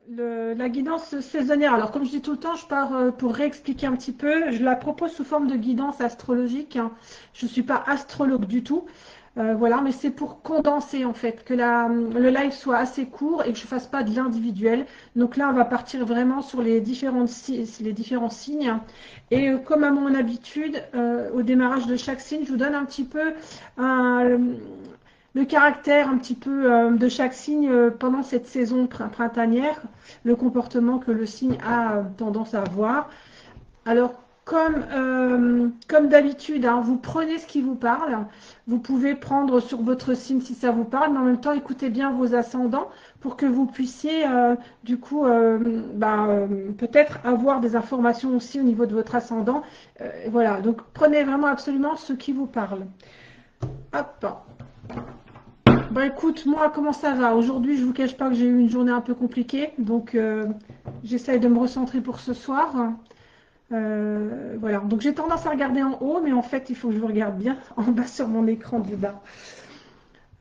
La guidance saisonnière, alors comme je dis tout le temps, je pars pour réexpliquer un petit peu. Je la propose sous forme de guidance astrologique, hein. Je ne suis pas astrologue du tout. Voilà, mais c'est pour condenser en fait, que le live soit assez court et que je ne fasse pas de l'individuel. Donc là, on va partir vraiment sur les différents signes. Et comme à mon habitude, au démarrage de chaque signe, je vous donne un petit peu un, le caractère un petit peu de chaque signe pendant cette saison printanière, le comportement que le signe a tendance à avoir. Alors, comme d'habitude, hein, vous prenez ce qui vous parle. Vous pouvez prendre sur votre signe si ça vous parle, mais en même temps, écoutez bien vos ascendants pour que vous puissiez, du coup, peut-être avoir des informations aussi au niveau de votre ascendant. Voilà, donc prenez vraiment absolument ce qui vous parle. Hop. Bah écoute, moi, comment ça va? Aujourd'hui, je vous cache pas que j'ai eu une journée un peu compliquée, donc j'essaye de me recentrer pour ce soir. Voilà, donc j'ai tendance à regarder en haut, mais en fait, il faut que je regarde bien en bas sur mon écran du bas.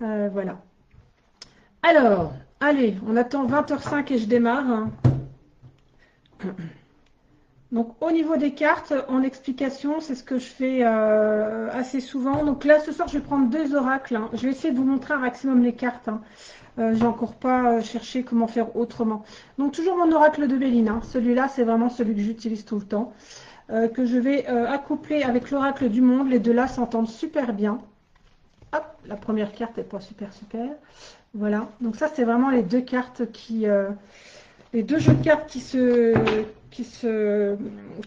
Voilà. Alors, allez, on attend 20h05 et je démarre. Donc, au niveau des cartes, en explication, c'est ce que je fais assez souvent. Donc là, ce soir, je vais prendre deux oracles, hein. Je vais essayer de vous montrer un maximum les cartes, hein. J'ai encore pas cherché comment faire autrement. Donc, toujours mon oracle de Béline, hein. Celui-là, c'est vraiment celui que j'utilise tout le temps. Que je vais accoupler avec l'oracle du monde. Les deux là s'entendent super bien. Hop, la première carte n'est pas super super. Voilà, donc ça c'est vraiment les deux cartes les deux jeux de cartes qui se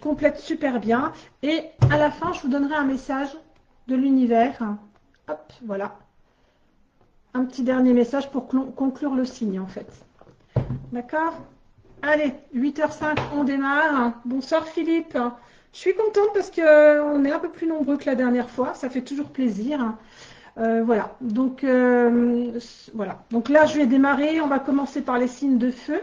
complètent super bien. Et à la fin, je vous donnerai un message de l'univers. Hop, voilà. Un petit dernier message pour conclure le signe en fait. D'accord? Allez, 8h05, on démarre. Bonsoir Philippe. Je suis contente parce qu'on est un peu plus nombreux que la dernière fois. Ça fait toujours plaisir. Voilà. Voilà. Donc là, je vais démarrer. On va commencer par les signes de feu.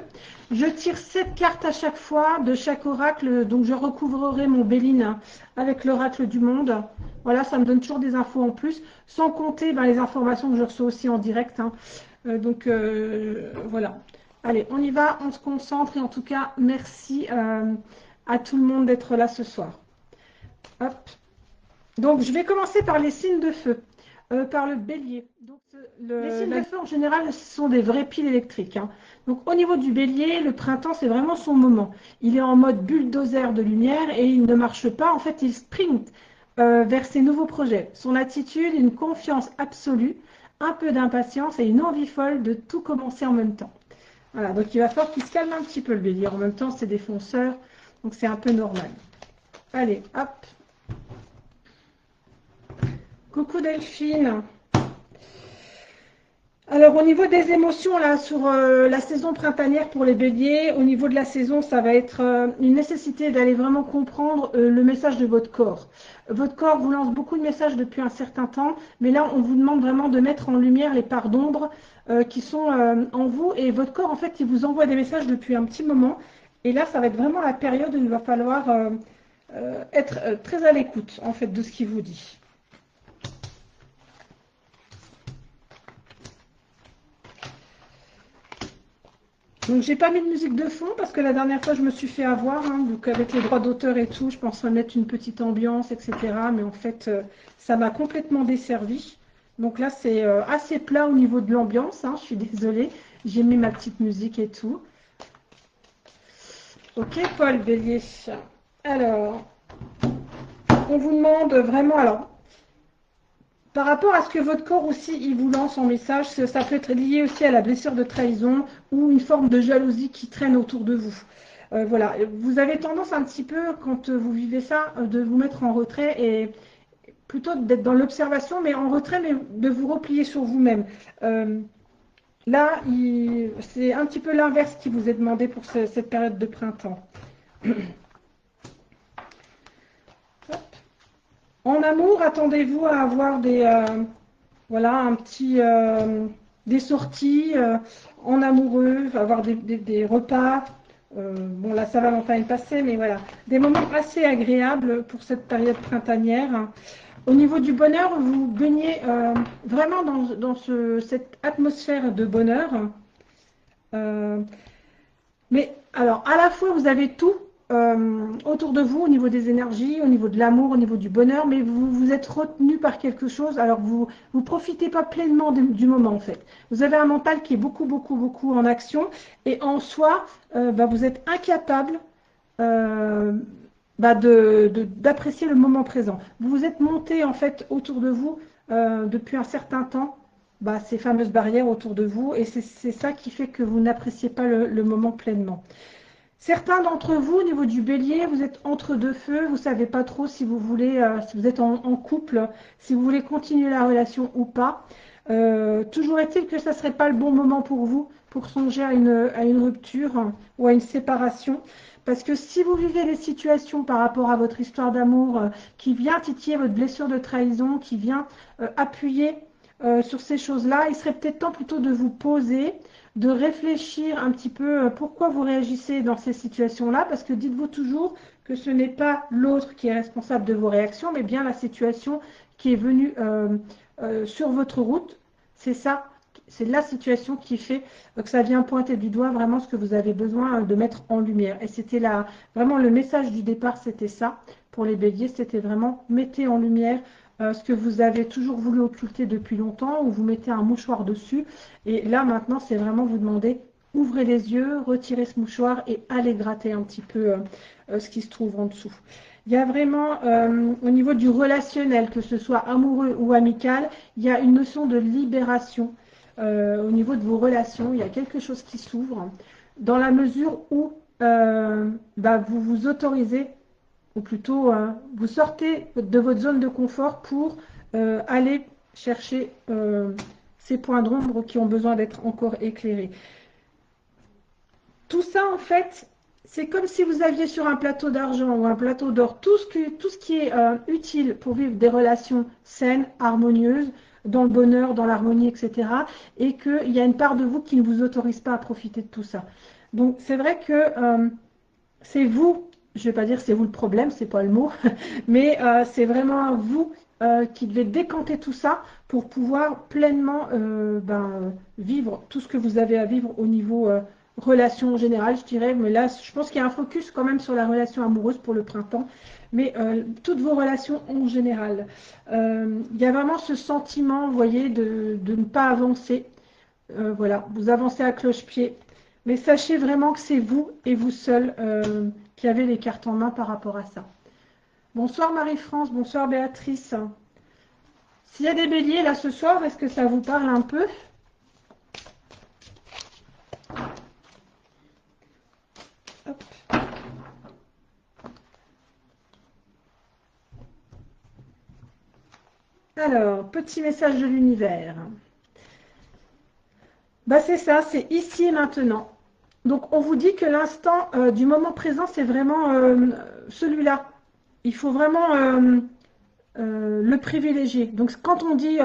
Je tire 7 cartes à chaque fois de chaque oracle. Donc je recouvrerai mon Béline avec l'oracle du monde. Voilà, ça me donne toujours des infos en plus. Sans compter les informations que je reçois aussi en direct, hein. Voilà. Allez, on y va, on se concentre et en tout cas, merci à tout le monde d'être là ce soir. Hop. Donc, je vais commencer par les signes de feu, par le bélier. Donc, les signes de feu, en général, ce sont des vraies piles électriques, hein. Donc, au niveau du bélier, le printemps, c'est vraiment son moment. Il est en mode bulldozer de lumière et il ne marche pas. En fait, il sprint vers ses nouveaux projets. Son attitude, une confiance absolue, un peu d'impatience et une envie folle de tout commencer en même temps. Voilà, donc il va falloir qu'il se calme un petit peu le bélier. En même temps, c'est des fonceurs, donc c'est un peu normal. Allez, hop. Coucou Delphine. Alors au niveau des émotions, là, sur la saison printanière pour les béliers, au niveau de la saison, ça va être une nécessité d'aller vraiment comprendre le message de votre corps. Votre corps vous lance beaucoup de messages depuis un certain temps, mais là, on vous demande vraiment de mettre en lumière les parts d'ombre qui sont en vous. Et votre corps, en fait, il vous envoie des messages depuis un petit moment. Et là, ça va être vraiment la période où il va falloir être très à l'écoute, en fait, de ce qu'il vous dit. Donc j'ai pas mis de musique de fond parce que la dernière fois je me suis fait avoir, hein, donc avec les droits d'auteur et tout, je pensais mettre une petite ambiance, etc. Mais en fait, ça m'a complètement desservi. Donc là, c'est assez plat au niveau de l'ambiance, hein, je suis désolée. J'ai mis ma petite musique et tout. Ok, Paul Bélier. Alors, on vous demande vraiment, alors, par rapport à ce que votre corps aussi, il vous lance en message, ça peut être lié aussi à la blessure de trahison ou une forme de jalousie qui traîne autour de vous. Voilà, vous avez tendance un petit peu, quand vous vivez ça, de vous mettre en retrait et plutôt d'être dans l'observation, mais en retrait, mais de vous replier sur vous-même. Là, c'est un petit peu l'inverse qui vous est demandé pour cette période de printemps. En amour, attendez-vous à avoir voilà, des sorties en amoureux, avoir des repas. Bon, la Saint-Valentin est passée, mais voilà, des moments assez agréables pour cette période printanière. Au niveau du bonheur, vous baignez vraiment dans cette atmosphère de bonheur. Mais alors, à la fois, vous avez tout autour de vous, au niveau des énergies, au niveau de l'amour, au niveau du bonheur, mais vous êtes retenu par quelque chose, alors vous profitez pas pleinement du moment, en fait. Vous avez un mental qui est beaucoup, beaucoup, beaucoup en action, et en soi, bah, vous êtes incapable euh, bah, d'apprécier le moment présent. Vous vous êtes monté, en fait, autour de vous depuis un certain temps, bah, ces fameuses barrières autour de vous, et c'est ça qui fait que vous n'appréciez pas le moment pleinement. Certains d'entre vous, au niveau du bélier, vous êtes entre deux feux, vous ne savez pas trop si vous voulez, si vous êtes en couple, si vous voulez continuer la relation ou pas. Toujours est-il que ça ne serait pas le bon moment pour vous pour songer à une rupture ou à une séparation. Parce que si vous vivez des situations par rapport à votre histoire d'amour qui vient titiller votre blessure de trahison, qui vient appuyer sur ces choses-là, il serait peut-être temps plutôt de vous poser, de réfléchir un petit peu pourquoi vous réagissez dans ces situations-là, parce que dites-vous toujours que ce n'est pas l'autre qui est responsable de vos réactions, mais bien la situation qui est venue sur votre route. C'est ça, c'est la situation qui fait que ça vient pointer du doigt vraiment ce que vous avez besoin de mettre en lumière. Et c'était là, vraiment le message du départ, c'était ça. Pour les béliers, c'était vraiment mettez en lumière ce que vous avez toujours voulu occulter depuis longtemps, ou vous mettez un mouchoir dessus. Et là, maintenant, c'est vraiment vous demander, ouvrez les yeux, retirez ce mouchoir et allez gratter un petit peu ce qui se trouve en dessous. Il y a vraiment, au niveau du relationnel, que ce soit amoureux ou amical, il y a une notion de libération au niveau de vos relations. Il y a quelque chose qui s'ouvre dans la mesure où bah, vous vous autorisez, ou plutôt vous sortez de votre zone de confort pour aller chercher ces points d'ombre qui ont besoin d'être encore éclairés. Tout ça, en fait, c'est comme si vous aviez sur un plateau d'argent ou un plateau d'or tout ce qui est utile pour vivre des relations saines, harmonieuses, dans le bonheur, dans l'harmonie, etc. Et qu'il y a une part de vous qui ne vous autorise pas à profiter de tout ça. Donc, c'est vrai que c'est vous, je ne vais pas dire c'est vous le problème, c'est pas le mot, mais c'est vraiment vous qui devez décanter tout ça pour pouvoir pleinement vivre tout ce que vous avez à vivre au niveau relation générale, je dirais. Mais là, je pense qu'il y a un focus quand même sur la relation amoureuse pour le printemps, mais toutes vos relations en général. Il y a vraiment ce sentiment, vous voyez, de ne pas avancer. Voilà, vous avancez à cloche-pied. Mais sachez vraiment que c'est vous et vous seul qui avez les cartes en main par rapport à ça. Bonsoir Marie-France, bonsoir Béatrice. S'il y a des béliers là ce soir, est-ce que ça vous parle un peu? Hop. Alors, petit message de l'univers. Bah c'est ça, c'est ici et maintenant. Donc on vous dit que l'instant du moment présent, c'est vraiment celui-là. Il faut vraiment le privilégier. Donc quand on dit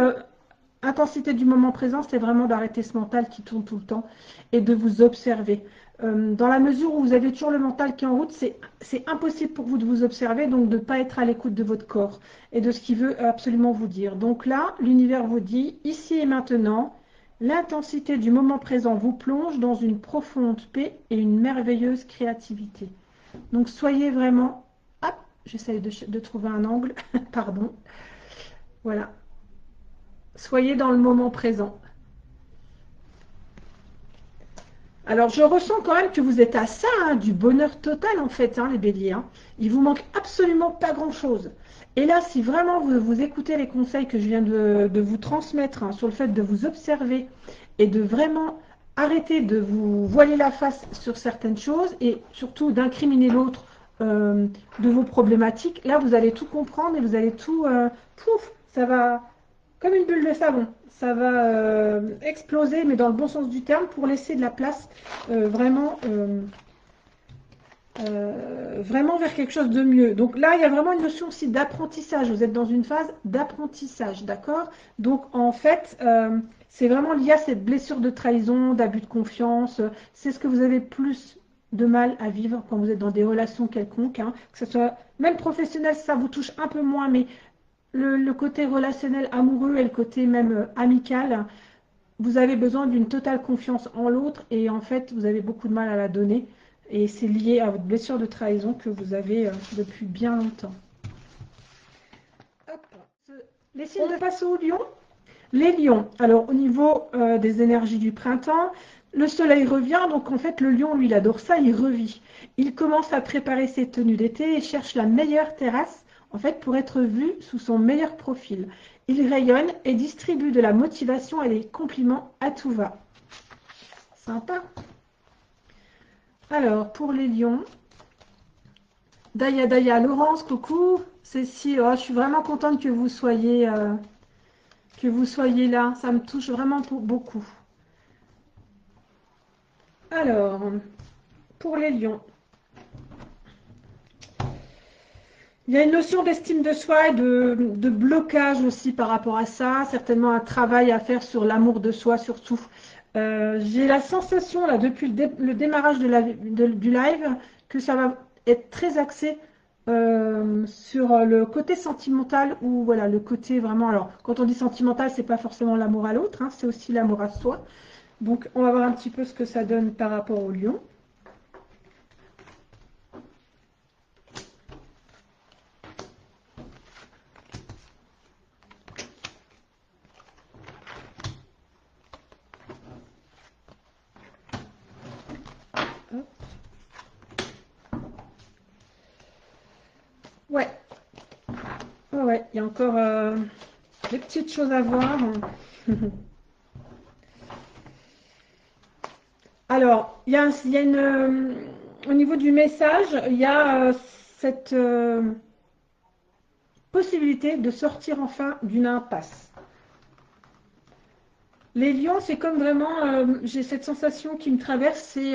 intensité du moment présent, c'est vraiment d'arrêter ce mental qui tourne tout le temps et de vous observer. Dans la mesure où vous avez toujours le mental qui est en route, c'est impossible pour vous de vous observer, donc de ne pas être à l'écoute de votre corps et de ce qu'il veut absolument vous dire. Donc là, l'univers vous dit, ici et maintenant, l'intensité du moment présent vous plonge dans une profonde paix et une merveilleuse créativité. Donc soyez vraiment... Hop, j'essaye de trouver un angle, pardon. Voilà. Soyez dans le moment présent. Alors, je ressens quand même que vous êtes à ça, hein, du bonheur total en fait, hein, les béliers. Hein. Il vous manque absolument pas grand-chose. Et là, si vraiment vous écoutez les conseils que je viens de vous transmettre hein, sur le fait de vous observer et de vraiment arrêter de vous voiler la face sur certaines choses et surtout d'incriminer l'autre de vos problématiques, là, vous allez tout comprendre et vous allez tout... pouf, ça va comme une bulle de savon. Ça va exploser, mais dans le bon sens du terme, pour laisser de la place vraiment, vraiment vers quelque chose de mieux. Donc là, il y a vraiment une notion aussi d'apprentissage. Vous êtes dans une phase d'apprentissage, d'accord? Donc en fait, c'est vraiment lié à cette blessure de trahison, d'abus de confiance. C'est ce que vous avez plus de mal à vivre quand vous êtes dans des relations quelconques, hein, que ce soit même professionnel, ça vous touche un peu moins, mais le côté relationnel amoureux et le côté même amical, vous avez besoin d'une totale confiance en l'autre et en fait, vous avez beaucoup de mal à la donner. Et c'est lié à votre blessure de trahison que vous avez depuis bien longtemps. Hop. Les signes de passe aux lions. Les lions, alors au niveau des énergies du printemps, le soleil revient, donc en fait le lion, lui, il adore ça, il revit. Il commence à préparer ses tenues d'été et cherche la meilleure terrasse, en fait, pour être vu sous son meilleur profil. Il rayonne et distribue de la motivation et des compliments à tout va. Sympa. Alors, pour les lions, Daya, Laurence, coucou, Cécile, oh, je suis vraiment contente que vous soyez là, ça me touche vraiment beaucoup. Alors, pour les lions, il y a une notion d'estime de soi et de blocage aussi par rapport à ça, certainement un travail à faire sur l'amour de soi surtout. J'ai la sensation, là, depuis le démarrage du live, que ça va être très axé sur le côté sentimental ou voilà, le côté vraiment. Alors, quand on dit sentimental, c'est pas forcément l'amour à l'autre, hein, c'est aussi l'amour à soi. Donc, on va voir un petit peu ce que ça donne par rapport au lion. Ouais, ouais, il y a encore des petites choses à voir. Alors, il y a au niveau du message, il y a cette possibilité de sortir enfin d'une impasse. Les lions, c'est comme vraiment, j'ai cette sensation qui me traverse, c'est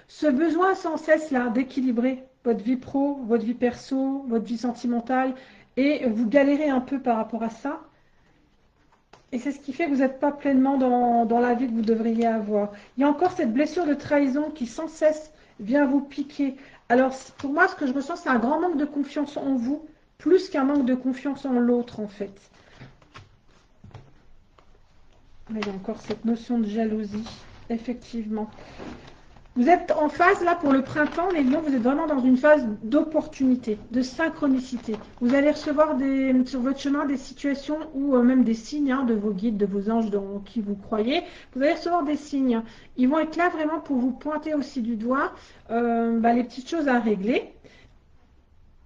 ce besoin sans cesse là d'équilibrer votre vie pro, votre vie perso, votre vie sentimentale, et vous galérez un peu par rapport à ça. Et c'est ce qui fait que vous n'êtes pas pleinement dans la vie que vous devriez avoir. Il y a encore cette blessure de trahison qui sans cesse vient vous piquer. Alors pour moi, ce que je ressens, c'est un grand manque de confiance en vous, plus qu'un manque de confiance en l'autre en fait. Mais il y a encore cette notion de jalousie, effectivement. Vous êtes en phase, là, pour le printemps, les lions, vous êtes vraiment dans une phase d'opportunité, de synchronicité. Vous allez recevoir sur votre chemin des situations ou même des signes de vos guides, de vos anges dans qui vous croyez. Vous allez recevoir des signes. Ils vont être là vraiment pour vous pointer aussi du doigt les petites choses à régler.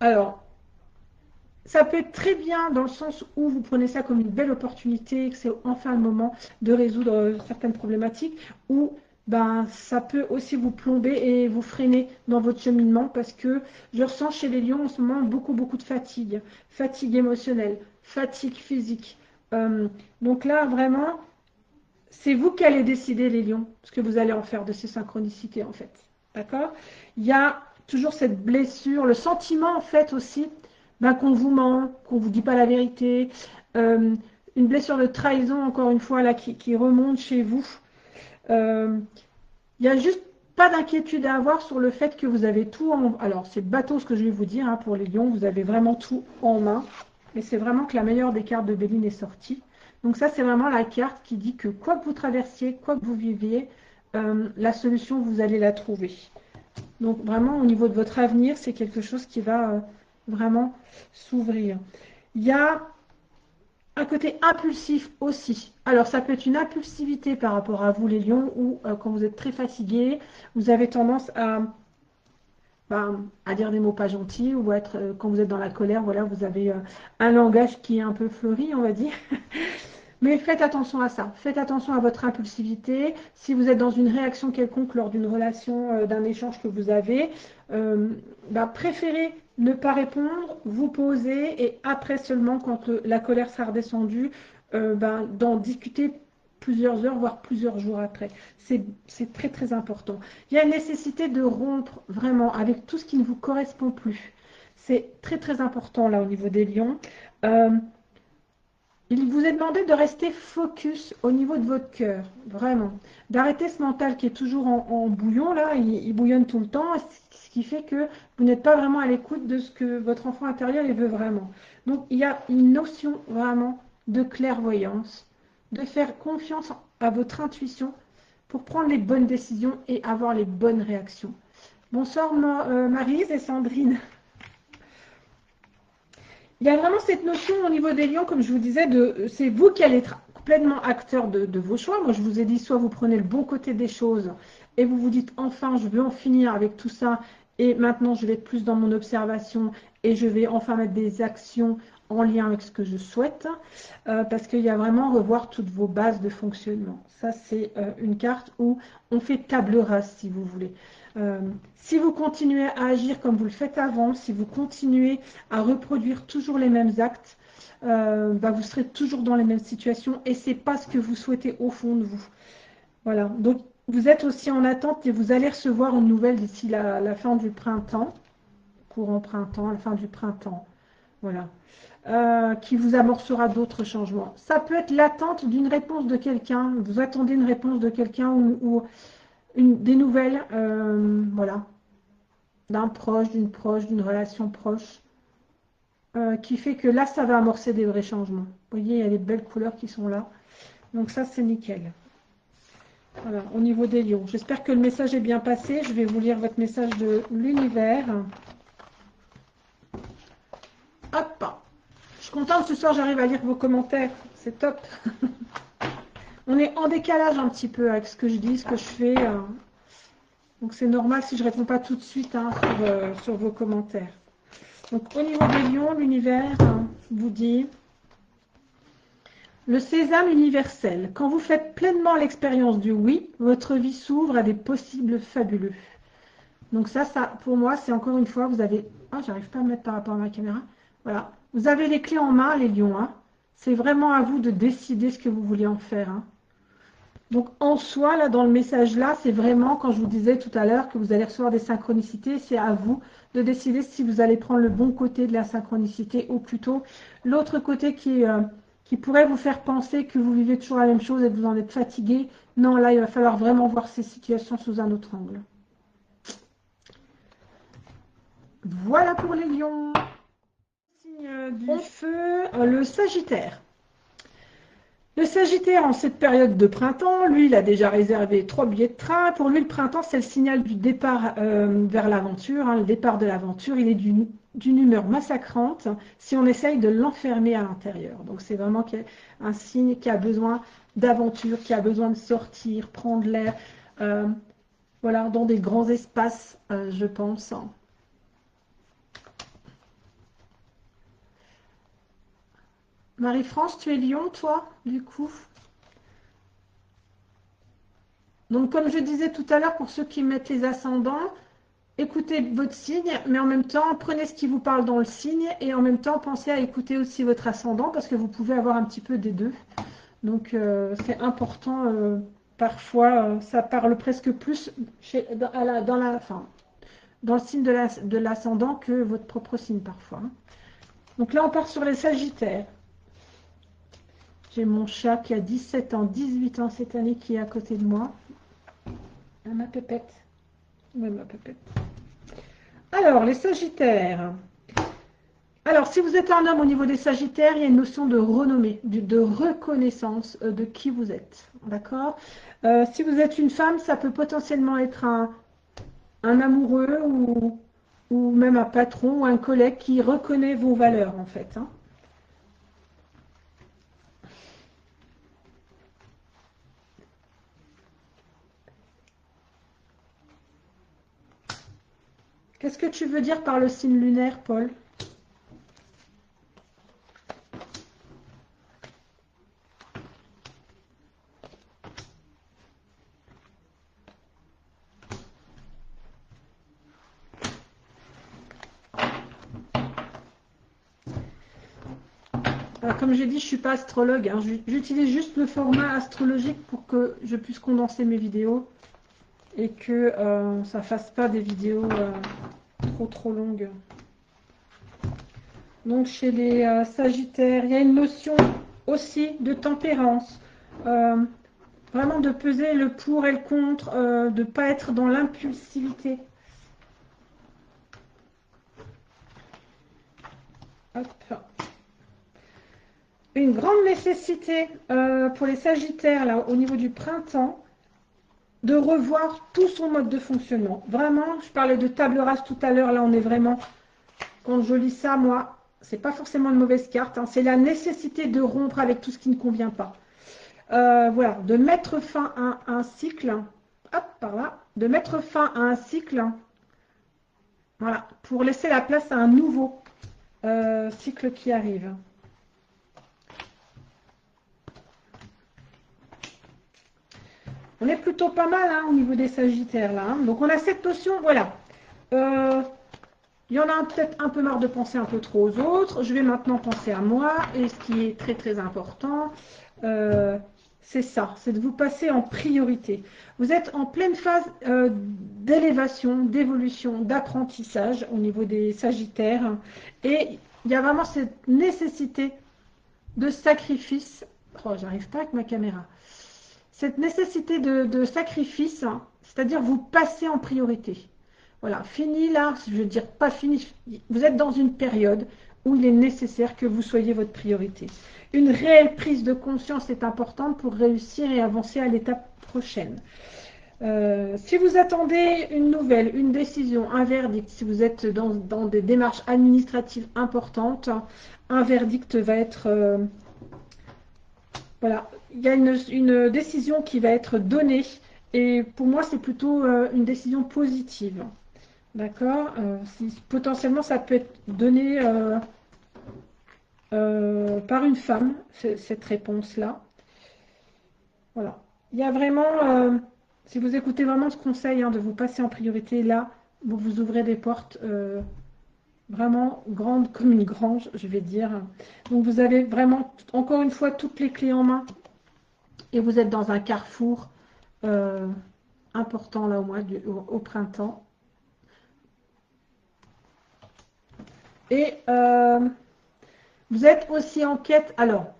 Alors, ça peut être très bien dans le sens où vous prenez ça comme une belle opportunité, que c'est enfin le moment de résoudre certaines problématiques, ou ça peut aussi vous plomber et vous freiner dans votre cheminement parce que je ressens chez les lions en ce moment beaucoup de fatigue, fatigue émotionnelle, fatigue physique. Donc là, vraiment, c'est vous qui allez décider, les lions, ce que vous allez en faire de ces synchronicités en fait. D'accord? Il y a toujours cette blessure, le sentiment en fait aussi qu'on vous ment, qu'on ne vous dit pas la vérité, une blessure de trahison, encore une fois, là, qui remonte chez vous. Il n'y a juste pas d'inquiétude à avoir sur le fait que vous avez tout en... Alors, c'est bateau ce que je vais vous dire, pour les lions, vous avez vraiment tout en main. Mais c'est vraiment que la meilleure des cartes de Béline est sortie. Donc ça, c'est vraiment la carte qui dit que quoi que vous traversiez, quoi que vous viviez, la solution, vous allez la trouver. Donc vraiment, au niveau de votre avenir, c'est quelque chose qui va vraiment s'ouvrir. Il y a un côté impulsif aussi. Alors, ça peut être une impulsivité par rapport à vous, les lions, ou quand vous êtes très fatigué, vous avez tendance à dire des mots pas gentils, ou quand vous êtes dans la colère, voilà, vous avez un langage qui est un peu fleuri, on va dire. Mais faites attention à ça. Faites attention à votre impulsivité. Si vous êtes dans une réaction quelconque lors d'une relation, d'un échange que vous avez, préférez ne pas répondre, vous poser et après seulement, quand la colère sera redescendue, d'en discuter plusieurs heures, voire plusieurs jours après. C'est très important. Il y a une nécessité de rompre vraiment avec tout ce qui ne vous correspond plus. C'est très important là au niveau des lions. Il vous est demandé de rester focus au niveau de votre cœur, vraiment. D'arrêter ce mental qui est toujours en bouillon, là, il bouillonne tout le temps, ce qui fait que vous n'êtes pas vraiment à l'écoute de ce que votre enfant intérieur il veut vraiment. Donc, il y a une notion vraiment de clairvoyance, de faire confiance à votre intuition, pour prendre les bonnes décisions et avoir les bonnes réactions. Bonsoir Maryse et Sandrine. Il y a vraiment cette notion au niveau des lions, comme je vous disais, c'est vous qui allez être pleinement acteur de vos choix. Moi, je vous ai dit, soit vous prenez le bon côté des choses et vous vous dites, enfin, je veux en finir avec tout ça et maintenant, je vais être plus dans mon observation et je vais enfin mettre des actions en lien avec ce que je souhaite, parce qu'il y a vraiment revoir toutes vos bases de fonctionnement. Ça, c'est une carte où on fait table rase, si vous voulez. Si vous continuez à agir comme vous le faites avant, si vous continuez à reproduire toujours les mêmes actes, vous serez toujours dans les mêmes situations et c'est pas ce que vous souhaitez au fond de vous. Voilà, donc vous êtes aussi en attente et vous allez recevoir une nouvelle d'ici la fin du printemps, courant printemps, la fin du printemps, voilà, qui vous amorcera d'autres changements. Ça peut être l'attente d'une réponse de quelqu'un, vous attendez une réponse de quelqu'un ou des nouvelles, voilà, d'un proche, d'une relation proche, qui fait que là, ça va amorcer des vrais changements. Vous voyez, il y a des belles couleurs qui sont là. Donc ça, c'est nickel. Voilà, au niveau des lions. J'espère que le message est bien passé. Je vais vous lire votre message de l'univers. Hop! Je suis contente, ce soir, j'arrive à lire vos commentaires. C'est top. On est en décalage un petit peu avec ce que je dis, ce que je fais. Donc c'est normal si je ne réponds pas tout de suite sur vos commentaires. Donc au niveau des lions, l'univers vous dit le sésame universel. Quand vous faites pleinement l'expérience du oui, votre vie s'ouvre à des possibles fabuleux. Donc ça pour moi, c'est encore une fois, vous avez... Ah, j'arrive pas à me mettre par rapport à ma caméra. Voilà. Vous avez les clés en main, les lions. Hein. C'est vraiment à vous de décider ce que vous voulez en faire. Hein. Donc en soi, là, dans le message là, c'est vraiment, quand je vous disais tout à l'heure que vous allez recevoir des synchronicités, c'est à vous de décider si vous allez prendre le bon côté de la synchronicité ou plutôt l'autre côté qui pourrait vous faire penser que vous vivez toujours la même chose et que vous en êtes fatigué. Non, là, il va falloir vraiment voir ces situations sous un autre angle. Voilà pour les lions. Signe du feu, le Sagittaire. Le Sagittaire, en cette période de printemps, lui, il a déjà réservé 3 billets de train. Pour lui, le printemps, c'est le signal du départ vers l'aventure, hein, le départ de l'aventure. Il est d'une humeur massacrante si on essaye de l'enfermer à l'intérieur. Donc, c'est vraiment un signe qui a besoin d'aventure, qui a besoin de sortir, prendre l'air, voilà, dans des grands espaces, je pense. Marie-France, tu es Lion, toi, du coup? Donc, comme je disais tout à l'heure, pour ceux qui mettent les ascendants, écoutez votre signe, mais en même temps, prenez ce qui vous parle dans le signe et en même temps, pensez à écouter aussi votre ascendant parce que vous pouvez avoir un petit peu des deux. Donc, c'est important. Parfois, ça parle presque plus dans le signe de l'ascendant que votre propre signe parfois. Hein. Donc là, on part sur les Sagittaires. J'ai mon chat qui a 17 ans, 18 ans cette année qui est à côté de moi. Ah, ma pépette. Oui, ma pépette. Alors, les Sagittaires. Alors, si vous êtes un homme au niveau des Sagittaires, il y a une notion de renommée, de reconnaissance de qui vous êtes. D'accord. Si vous êtes une femme, ça peut potentiellement être un amoureux ou même un patron ou un collègue qui reconnaît vos valeurs, en fait. Hein. Qu'est-ce que tu veux dire par le signe lunaire, Paul? Alors, comme j'ai dit, je ne suis pas astrologue. Hein. J'utilise juste le format astrologique pour que je puisse condenser mes vidéos et que ça ne fasse pas des vidéos trop longues. Donc, chez les Sagittaires, il y a une notion aussi de tempérance. Vraiment de peser le pour et le contre, de ne pas être dans l'impulsivité. Hop. Une grande nécessité pour les Sagittaires, là, au niveau du printemps, de revoir tout son mode de fonctionnement. Vraiment, je parlais de table rase tout à l'heure, là on est vraiment, quand je lis ça, moi, c'est pas forcément une mauvaise carte, hein, c'est la nécessité de rompre avec tout ce qui ne convient pas. Voilà, de mettre fin à un cycle, hop, par là, de mettre fin à un cycle, voilà, pour laisser la place à un nouveau cycle qui arrive. On est plutôt pas mal hein, au niveau des Sagittaires là. Hein. Donc on a cette notion, voilà. Il y en a peut-être un peu marre de penser un peu trop aux autres. Je vais maintenant penser à moi. Et ce qui est très très important, c'est ça, c'est de vous passer en priorité. Vous êtes en pleine phase d'élévation, d'évolution, d'apprentissage au niveau des Sagittaires. Et il y a vraiment cette nécessité de sacrifice. Oh, j'arrive pas avec ma caméra. Cette nécessité de sacrifice, hein, c'est-à-dire vous passez en priorité. Voilà, fini là, je veux dire pas fini, vous êtes dans une période où il est nécessaire que vous soyez votre priorité. Une réelle prise de conscience est importante pour réussir et avancer à l'étape prochaine. Si vous attendez une nouvelle, une décision, un verdict, si vous êtes dans des démarches administratives importantes, un verdict va être... voilà, il y a une décision qui va être donnée et pour moi, c'est plutôt une décision positive. D'accord. Potentiellement, ça peut être donné par une femme, cette réponse-là. Voilà. Il y a vraiment, si vous écoutez vraiment ce conseil hein, de vous passer en priorité, là, vous ouvrez des portes vraiment grandes comme une grange, je vais dire. Donc, vous avez vraiment, encore une fois, toutes les clés en main et vous êtes dans un carrefour important là au printemps. Et vous êtes aussi en quête, alors,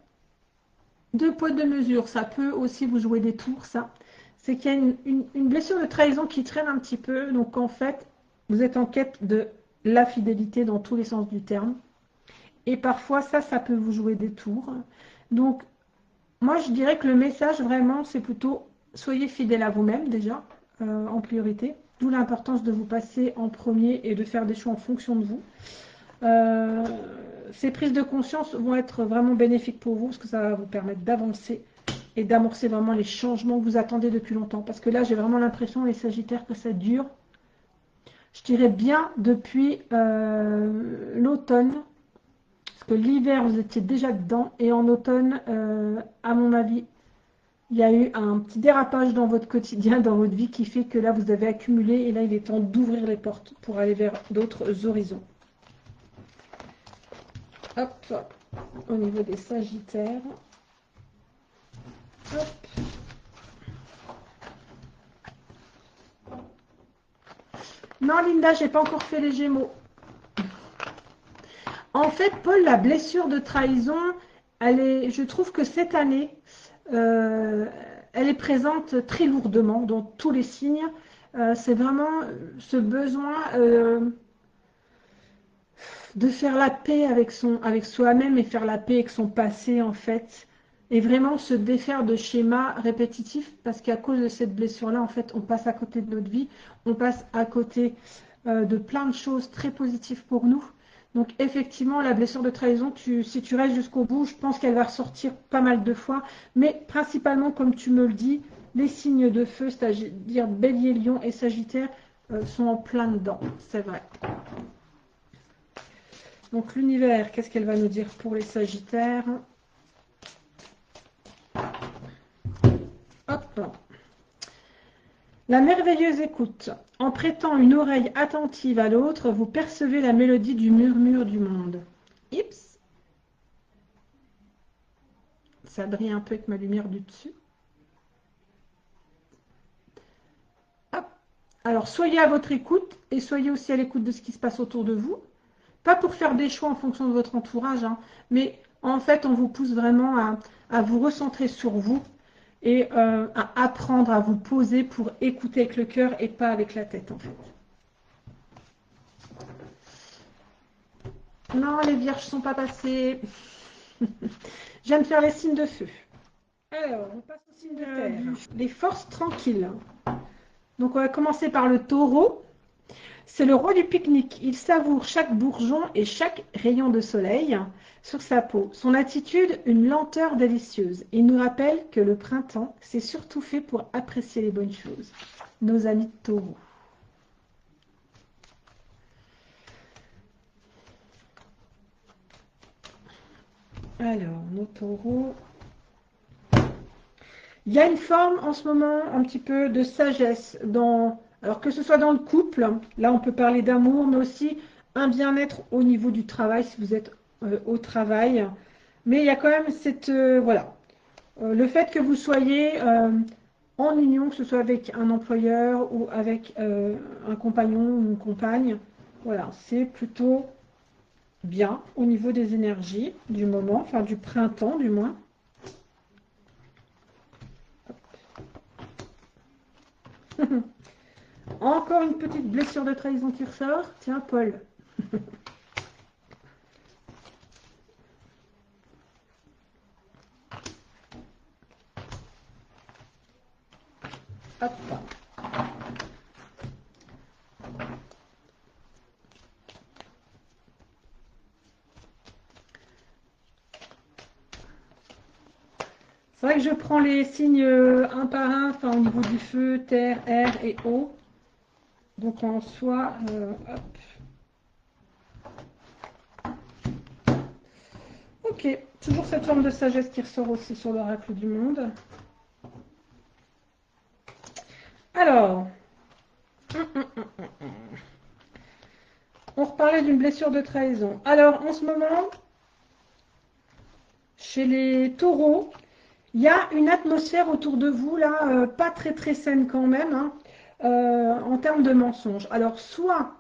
deux poids, deux mesures, ça peut aussi vous jouer des tours, ça. C'est qu'il y a une blessure de trahison qui traîne un petit peu. Donc, en fait, vous êtes en quête de la fidélité dans tous les sens du terme. Et parfois, ça peut vous jouer des tours. Donc, moi, je dirais que le message, vraiment, c'est plutôt soyez fidèle à vous-même, déjà, en priorité. D'où l'importance de vous passer en premier et de faire des choix en fonction de vous. Ces prises de conscience vont être vraiment bénéfiques pour vous parce que ça va vous permettre d'avancer et d'amorcer vraiment les changements que vous attendez depuis longtemps. Parce que là, j'ai vraiment l'impression, les Sagittaires, que ça dure, je dirais bien depuis l'automne. Parce que l'hiver, vous étiez déjà dedans. Et en automne, à mon avis, il y a eu un petit dérapage dans votre quotidien, dans votre vie, qui fait que là, vous avez accumulé. Et là, il est temps d'ouvrir les portes pour aller vers d'autres horizons. Hop, au niveau des Sagittaires. Hop. Non, Linda, j'ai pas encore fait les Gémeaux. En fait, Paul, la blessure de trahison, je trouve que cette année, elle est présente très lourdement dans tous les signes. C'est vraiment ce besoin de faire la paix avec soi-même et faire la paix avec son passé, en fait. Et vraiment se défaire de schémas répétitifs parce qu'à cause de cette blessure-là, en fait, on passe à côté de notre vie, on passe à côté de plein de choses très positives pour nous. Donc effectivement, la blessure de trahison, si tu restes jusqu'au bout, je pense qu'elle va ressortir pas mal de fois. Mais principalement, comme tu me le dis, les signes de feu, c'est-à-dire Bélier, Lion et Sagittaire, sont en plein dedans. C'est vrai. Donc l'univers, qu'est-ce qu'elle va nous dire pour les Sagittaires? Hop. La merveilleuse écoute. En prêtant une oreille attentive à l'autre, vous percevez la mélodie du murmure du monde. Ips. Ça brille un peu avec ma lumière du dessus. Hop. Alors, soyez à votre écoute et soyez aussi à l'écoute de ce qui se passe autour de vous. Pas pour faire des choix en fonction de votre entourage, hein, mais en fait, on vous pousse vraiment à vous recentrer sur vous et à apprendre à vous poser pour écouter avec le cœur et pas avec la tête, en fait. Non, les vierges ne sont pas passées. J'aime faire les signes de feu. Alors, on passe au signe de terre. Les forces tranquilles. Donc, on va commencer par le taureau. C'est le roi du pique-nique. Il savoure chaque bourgeon et chaque rayon de soleil sur sa peau. Son attitude, une lenteur délicieuse. Il nous rappelle que le printemps, c'est surtout fait pour apprécier les bonnes choses. Nos amis taureaux. Alors, nos taureaux. Il y a une forme en ce moment un petit peu de sagesse dans, alors que ce soit dans le couple, là on peut parler d'amour, mais aussi un bien-être au niveau du travail si vous êtes au travail. Mais il y a quand même cette, voilà, le fait que vous soyez en union, que ce soit avec un employeur ou avec un compagnon ou une compagne, voilà, c'est plutôt bien au niveau des énergies du moment, enfin du printemps du moins. Encore une petite blessure de trahison qui ressort. Tiens, Paul. Hop. C'est vrai que je prends les signes un par un, enfin au niveau du feu, terre, air et eau. Donc en soi, hop. Ok, toujours cette forme de sagesse qui ressort aussi sur l'oracle du monde. Alors, on reparlait d'une blessure de trahison. Alors en ce moment, chez les taureaux, il y a une atmosphère autour de vous, là, pas très très saine quand même, hein, en termes de mensonges. Alors soit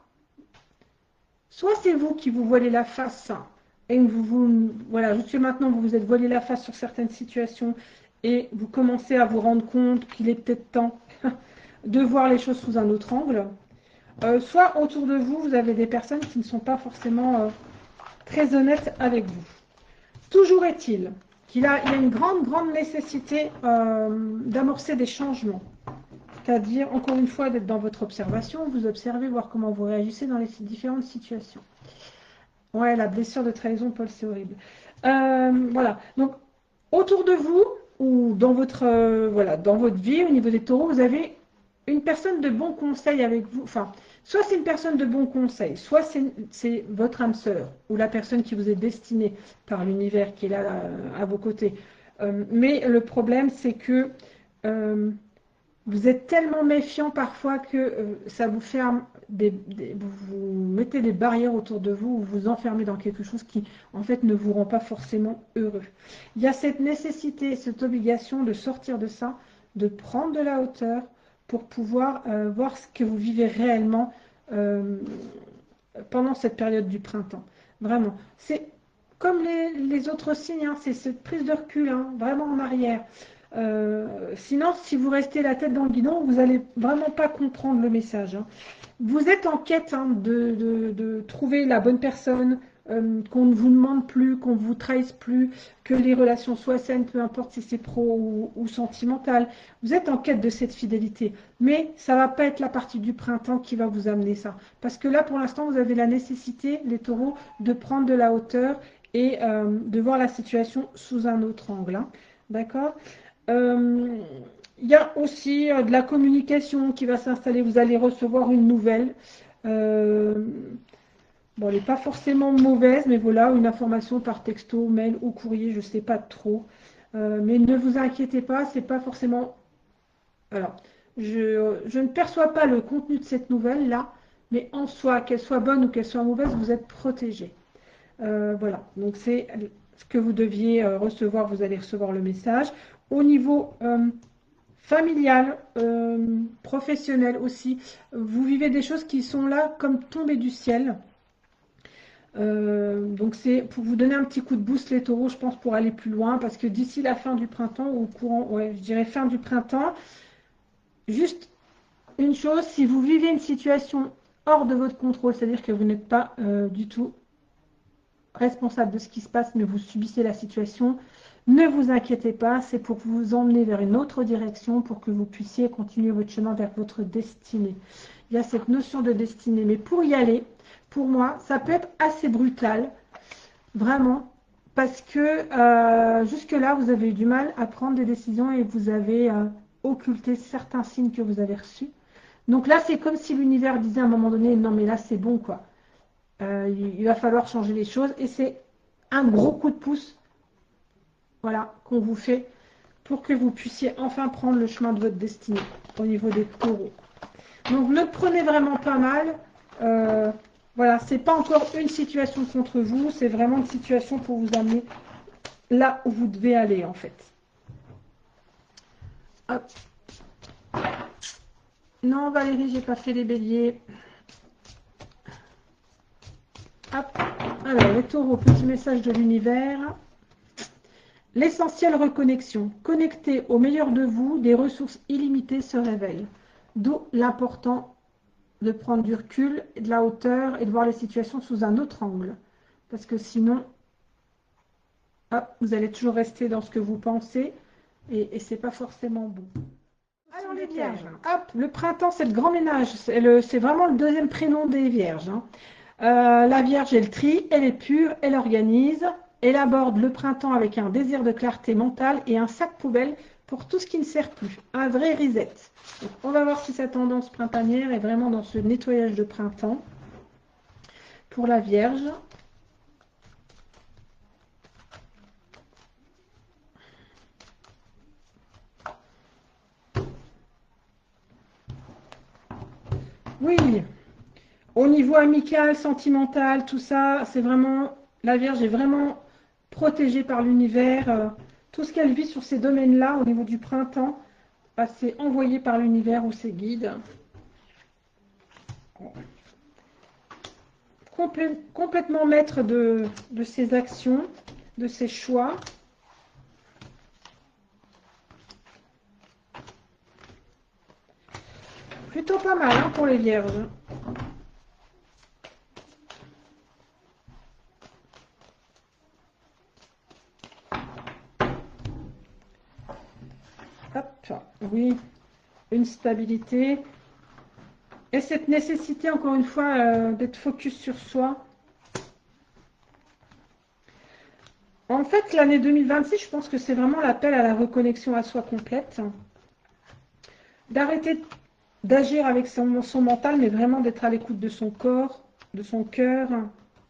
c'est vous qui vous voilez la face et voilà, jusque maintenant vous vous êtes voilé la face sur certaines situations et vous commencez à vous rendre compte qu'il est peut-être temps de voir les choses sous un autre angle. Soit autour de vous, vous avez des personnes qui ne sont pas forcément très honnêtes avec vous. Toujours est-il il y a une grande nécessité d'amorcer des changements. C'est-à-dire, encore une fois, d'être dans votre observation, vous observez, voir comment vous réagissez dans les différentes situations. Ouais, la blessure de trahison, Paul, c'est horrible. Voilà. Donc, autour de vous ou dans votre, voilà, dans votre vie, au niveau des taureaux, vous avez une personne de bon conseil avec vous. Enfin, soit c'est une personne de bon conseil, soit c'est votre âme sœur ou la personne qui vous est destinée par l'univers qui est là à vos côtés. Mais le problème, c'est que euh, vous êtes tellement méfiant parfois que ça vous ferme, vous mettez des barrières autour de vous, vous vous enfermez dans quelque chose qui, en fait, ne vous rend pas forcément heureux. Il y a cette nécessité, cette obligation de sortir de ça, de prendre de la hauteur pour pouvoir voir ce que vous vivez réellement euh, pendant cette période du printemps. Vraiment. C'est comme les autres signes, hein, c'est cette prise de recul, hein, vraiment en arrière. Sinon, si vous restez la tête dans le guidon, vous n'allez vraiment pas comprendre le message, hein. Vous êtes en quête hein, de trouver la bonne personne, qu'on ne vous demande plus, qu'on ne vous trahisse plus, que les relations soient saines, peu importe si c'est pro ou sentimental. Vous êtes en quête de cette fidélité. Mais ça ne va pas être la partie du printemps qui va vous amener ça. Parce que là, pour l'instant, vous avez la nécessité, les taureaux, de prendre de la hauteur et de voir la situation sous un autre angle, hein. D'accord. euh, il y a aussi de la communication qui va s'installer. Vous allez recevoir une nouvelle. Euh, bon, elle n'est pas forcément mauvaise, mais voilà, une information par texto, mail ou courrier, je ne sais pas trop. Mais ne vous inquiétez pas, c'est pas forcément. Alors, je ne perçois pas le contenu de cette nouvelle-là, mais en soi, qu'elle soit bonne ou qu'elle soit mauvaise, vous êtes protégé. Voilà, donc c'est ce que vous deviez recevoir, vous allez recevoir le message. Au niveau familial, professionnel aussi. Vous vivez des choses qui sont là comme tombées du ciel. Donc c'est pour vous donner un petit coup de boost les taureaux, je pense, pour aller plus loin, parce que d'ici la fin du printemps, ou au courant, ouais, je dirais fin du printemps, juste une chose, si vous vivez une situation hors de votre contrôle, c'est-à-dire que vous n'êtes pas du tout responsable de ce qui se passe, mais vous subissez la situation, Ne vous inquiétez pas, c'est pour vous emmener vers une autre direction, pour que vous puissiez continuer votre chemin vers votre destinée. Il y a cette notion de destinée, mais pour y aller, pour moi, ça peut être assez brutal, vraiment, parce que jusque-là, vous avez eu du mal à prendre des décisions et vous avez occulté certains signes que vous avez reçus. Donc là, c'est comme si l'univers disait à un moment donné, non mais là, c'est bon, quoi. Il va falloir changer les choses et c'est un gros coup de pouce, voilà, qu'on vous fait pour que vous puissiez enfin prendre le chemin de votre destinée au niveau des taureaux. Donc ne prenez vraiment pas mal. Voilà, c'est pas encore une situation contre vous, c'est vraiment une situation pour vous amener là où vous devez aller en fait. Hop. Non Valérie, j'ai pas fait les béliers. Hop. Alors les taureaux, petit message de l'univers. L'essentiel reconnexion. Connecté au meilleur de vous, des ressources illimitées se révèlent. D'où l'important de prendre du recul, et de la hauteur et de voir les situations sous un autre angle. Parce que sinon, hop, vous allez toujours rester dans ce que vous pensez et c'est pas forcément bon. Alors les vierges, hop, le printemps c'est le grand ménage, c'est vraiment le deuxième prénom des vierges. Hein. La vierge, elle trie, elle est pure, elle organise, elle aborde le printemps avec un désir de clarté mentale et un sac poubelle pour tout ce qui ne sert plus. Un vrai reset. Donc, on va voir si sa tendance printanière est vraiment dans ce nettoyage de printemps pour la vierge. Oui, au niveau amical, sentimental, tout ça, c'est vraiment, la Vierge est vraiment protégée par l'univers. Tout ce qu'elle vit sur ces domaines-là, au niveau du printemps, bah, c'est envoyé par l'univers ou ses guides. Complètement maître de ses actions, de ses choix. Plutôt pas mal hein, pour les Vierges. Hop, oui, une stabilité. Et cette nécessité, encore une fois, d'être focus sur soi. En fait, l'année 2026, je pense que c'est vraiment l'appel à la reconnexion à soi complète. D'arrêter d'agir avec son mental, mais vraiment d'être à l'écoute de son corps, de son cœur,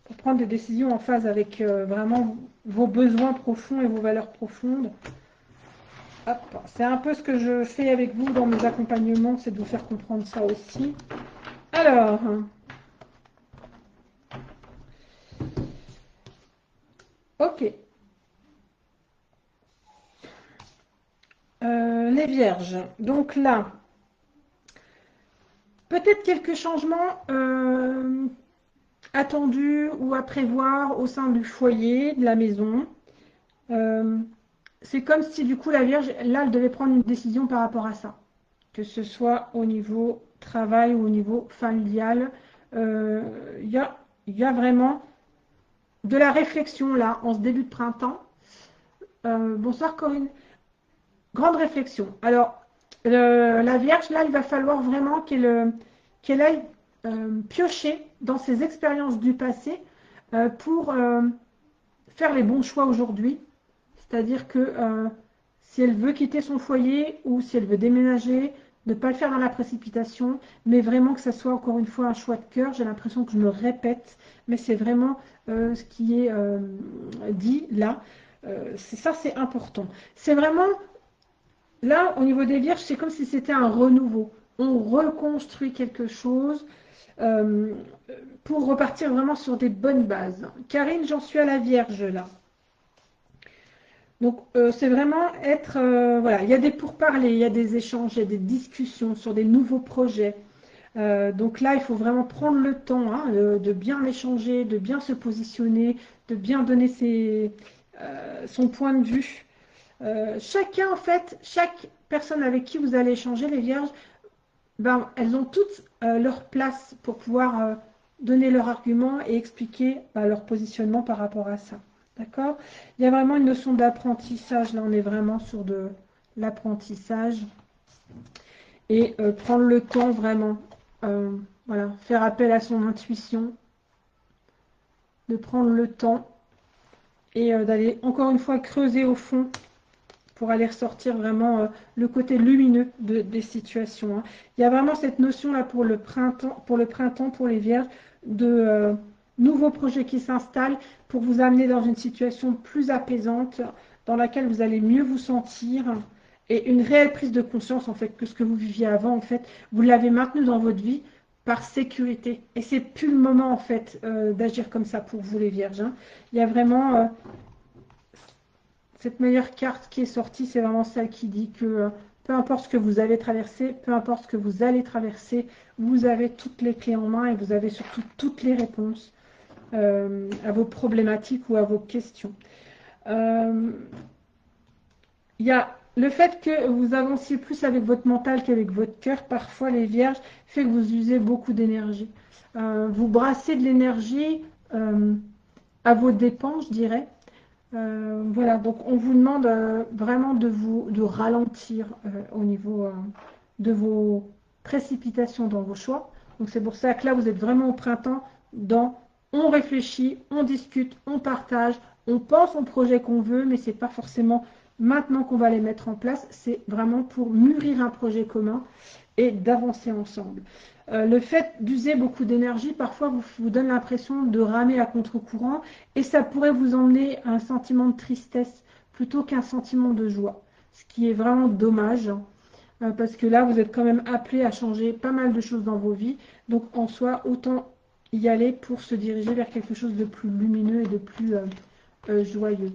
pour prendre des décisions en phase avec vraiment vos besoins profonds et vos valeurs profondes. C'est un peu ce que je fais avec vous dans mes accompagnements, c'est de vous faire comprendre ça aussi. Alors, ok. Les vierges. Donc là, peut-être quelques changements attendus ou à prévoir au sein du foyer, de la maison. C'est comme si du coup la Vierge, là, elle devait prendre une décision par rapport à ça. Que ce soit au niveau travail ou au niveau familial. Il y a vraiment de la réflexion là, en ce début de printemps. Bonsoir Corinne. Grande réflexion. Alors, la Vierge, là, il va falloir vraiment qu'elle aille piocher dans ses expériences du passé pour faire les bons choix aujourd'hui. C'est-à-dire que si elle veut quitter son foyer ou si elle veut déménager, ne pas le faire dans la précipitation, mais vraiment que ça soit encore une fois un choix de cœur. J'ai l'impression que je me répète, mais c'est vraiment ce qui est dit là. Ça, c'est important. C'est vraiment, là, au niveau des vierges, c'est comme si c'était un renouveau. On reconstruit quelque chose pour repartir vraiment sur des bonnes bases. Karine, j'en suis à la vierge là. Donc, c'est vraiment être, voilà, il y a des pourparlers, il y a des échanges, il y a des discussions sur des nouveaux projets. Donc là, il faut vraiment prendre le temps hein, de bien échanger, de bien se positionner, de bien donner son point de vue. Chacun, en fait, chaque personne avec qui vous allez échanger, les vierges, ben, elles ont toutes leur place pour pouvoir donner leur argument et expliquer leur positionnement par rapport à ça. D'accord? Il y a vraiment une notion d'apprentissage. Là, on est vraiment sur de l'apprentissage. Et prendre le temps vraiment. Voilà, faire appel à son intuition. De prendre le temps. Et d'aller encore une fois creuser au fond pour aller ressortir vraiment le côté lumineux des situations. Hein. Il y a vraiment cette notion-là pour le printemps, pour les vierges, de nouveaux projets qui s'installent pour vous amener dans une situation plus apaisante, dans laquelle vous allez mieux vous sentir, et une réelle prise de conscience, en fait, que ce que vous viviez avant, en fait, vous l'avez maintenu dans votre vie par sécurité. Et c'est plus le moment, en fait, d'agir comme ça pour vous, les vierges. Hein. Il y a vraiment cette meilleure carte qui est sortie, c'est vraiment celle qui dit que peu importe ce que vous avez traversé, peu importe ce que vous allez traverser, vous avez toutes les clés en main et vous avez surtout toutes les réponses à vos problématiques ou à vos questions. Il y a le fait que vous avanciez plus avec votre mental qu'avec votre cœur, parfois les vierges, fait que vous usez beaucoup d'énergie. Vous brassez de l'énergie à vos dépens, je dirais. Voilà, donc on vous demande vraiment de ralentir au niveau de vos précipitations dans vos choix. Donc c'est pour ça que là, vous êtes vraiment au printemps dans on réfléchit, on discute, on partage, on pense au projet qu'on veut, mais c'est pas forcément maintenant qu'on va les mettre en place, c'est vraiment pour mûrir un projet commun et d'avancer ensemble. Le fait d'user beaucoup d'énergie, parfois, vous donne l'impression de ramer à contre-courant et ça pourrait vous emmener à un sentiment de tristesse plutôt qu'un sentiment de joie. Ce qui est vraiment dommage, parce que là, vous êtes quand même appelé à changer pas mal de choses dans vos vies. Donc, en soi, autant y aller pour se diriger vers quelque chose de plus lumineux et de plus joyeux.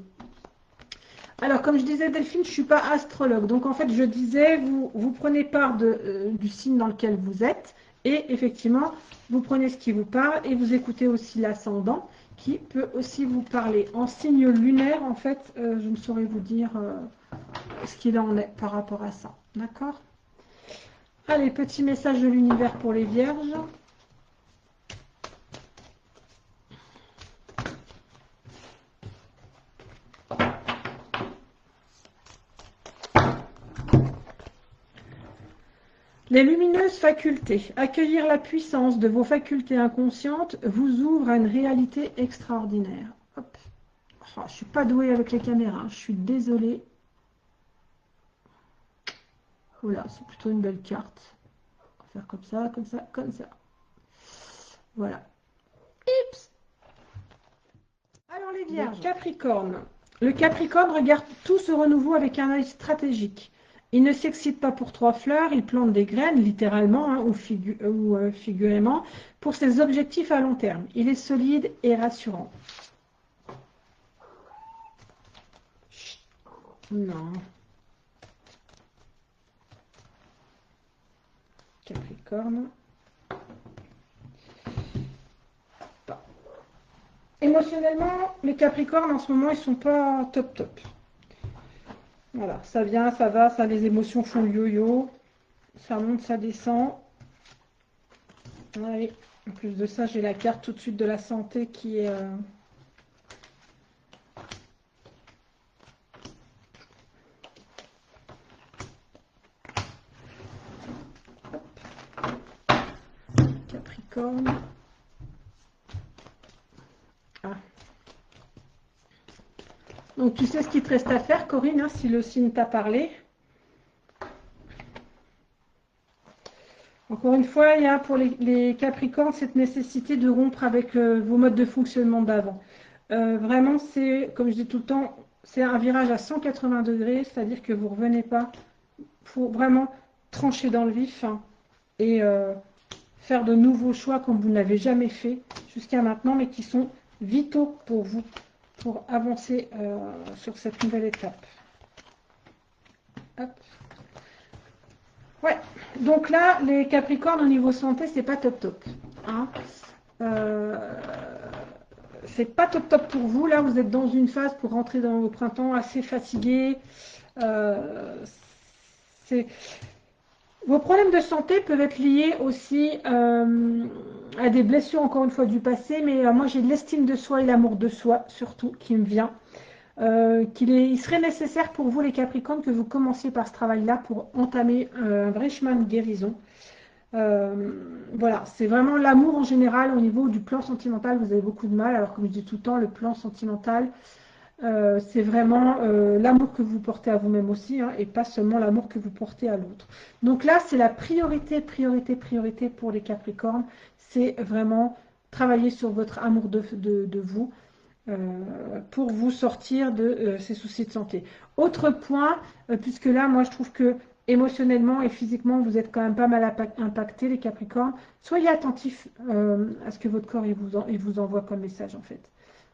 Alors, comme je disais, Delphine, je ne suis pas astrologue. Donc, en fait, je disais, vous prenez part du signe dans lequel vous êtes. Et effectivement, vous prenez ce qui vous parle et vous écoutez aussi l'ascendant qui peut aussi vous parler. En signe lunaire, en fait, je ne saurais vous dire ce qu'il en est par rapport à ça. D'accord? Allez, petit message de l'univers pour les vierges. Les lumineuses facultés. Accueillir la puissance de vos facultés inconscientes vous ouvre à une réalité extraordinaire. Hop. Oh, je ne suis pas douée avec les caméras, je suis désolée. Voilà, c'est plutôt une belle carte. On va faire comme ça, comme ça, comme ça. Voilà. Ips. Alors les vierges, Capricorne. Le Capricorne regarde tout ce renouveau avec un œil stratégique. Il ne s'excite pas pour trois fleurs, il plante des graines, littéralement hein, ou figurément, pour ses objectifs à long terme. Il est solide et rassurant. Chut. Non. Capricorne. Émotionnellement, les Capricornes en ce moment, ils sont pas top top. Voilà, ça vient, ça va, ça les émotions font le yo-yo. Ça monte, ça descend. Allez. En plus de ça, j'ai la carte tout de suite de la santé qui est... Capricorne. Ah. Donc tu sais ce qu'il te reste à faire, Corinne, hein, si le signe t'a parlé. Encore une fois, il y a pour les Capricornes cette nécessité de rompre avec vos modes de fonctionnement d'avant. Vraiment, c'est, comme je dis tout le temps, c'est un virage à 180 degrés, c'est-à-dire que vous ne revenez pas pour vraiment trancher dans le vif hein, et faire de nouveaux choix comme vous n'avez jamais fait jusqu'à maintenant, mais qui sont vitaux pour vous, pour avancer sur cette nouvelle étape. Hop. Ouais, donc là, les Capricornes au niveau santé, c'est pas top top. Hein. C'est pas top top pour vous. Là, vous êtes dans une phase pour rentrer dans le printemps assez fatigué. C'est Vos problèmes de santé peuvent être liés aussi à des blessures, encore une fois, du passé, mais moi j'ai de l'estime de soi et l'amour de soi, surtout, qui me vient. Il serait nécessaire pour vous, les Capricornes, que vous commenciez par ce travail-là pour entamer un vrai chemin de guérison. Voilà, c'est vraiment l'amour en général. Au niveau du plan sentimental, vous avez beaucoup de mal. Alors, comme je dis tout le temps, le plan sentimental, c'est vraiment l'amour que vous portez à vous-même aussi, hein, et pas seulement l'amour que vous portez à l'autre. Donc là, c'est la priorité, priorité, priorité pour les Capricornes. C'est vraiment travailler sur votre amour de vous pour vous sortir de ces soucis de santé. Autre point, puisque là, moi, je trouve que émotionnellement et physiquement, vous êtes quand même pas mal impacté, les Capricornes. Soyez attentifs à ce que votre corps il vous envoie comme message, en fait.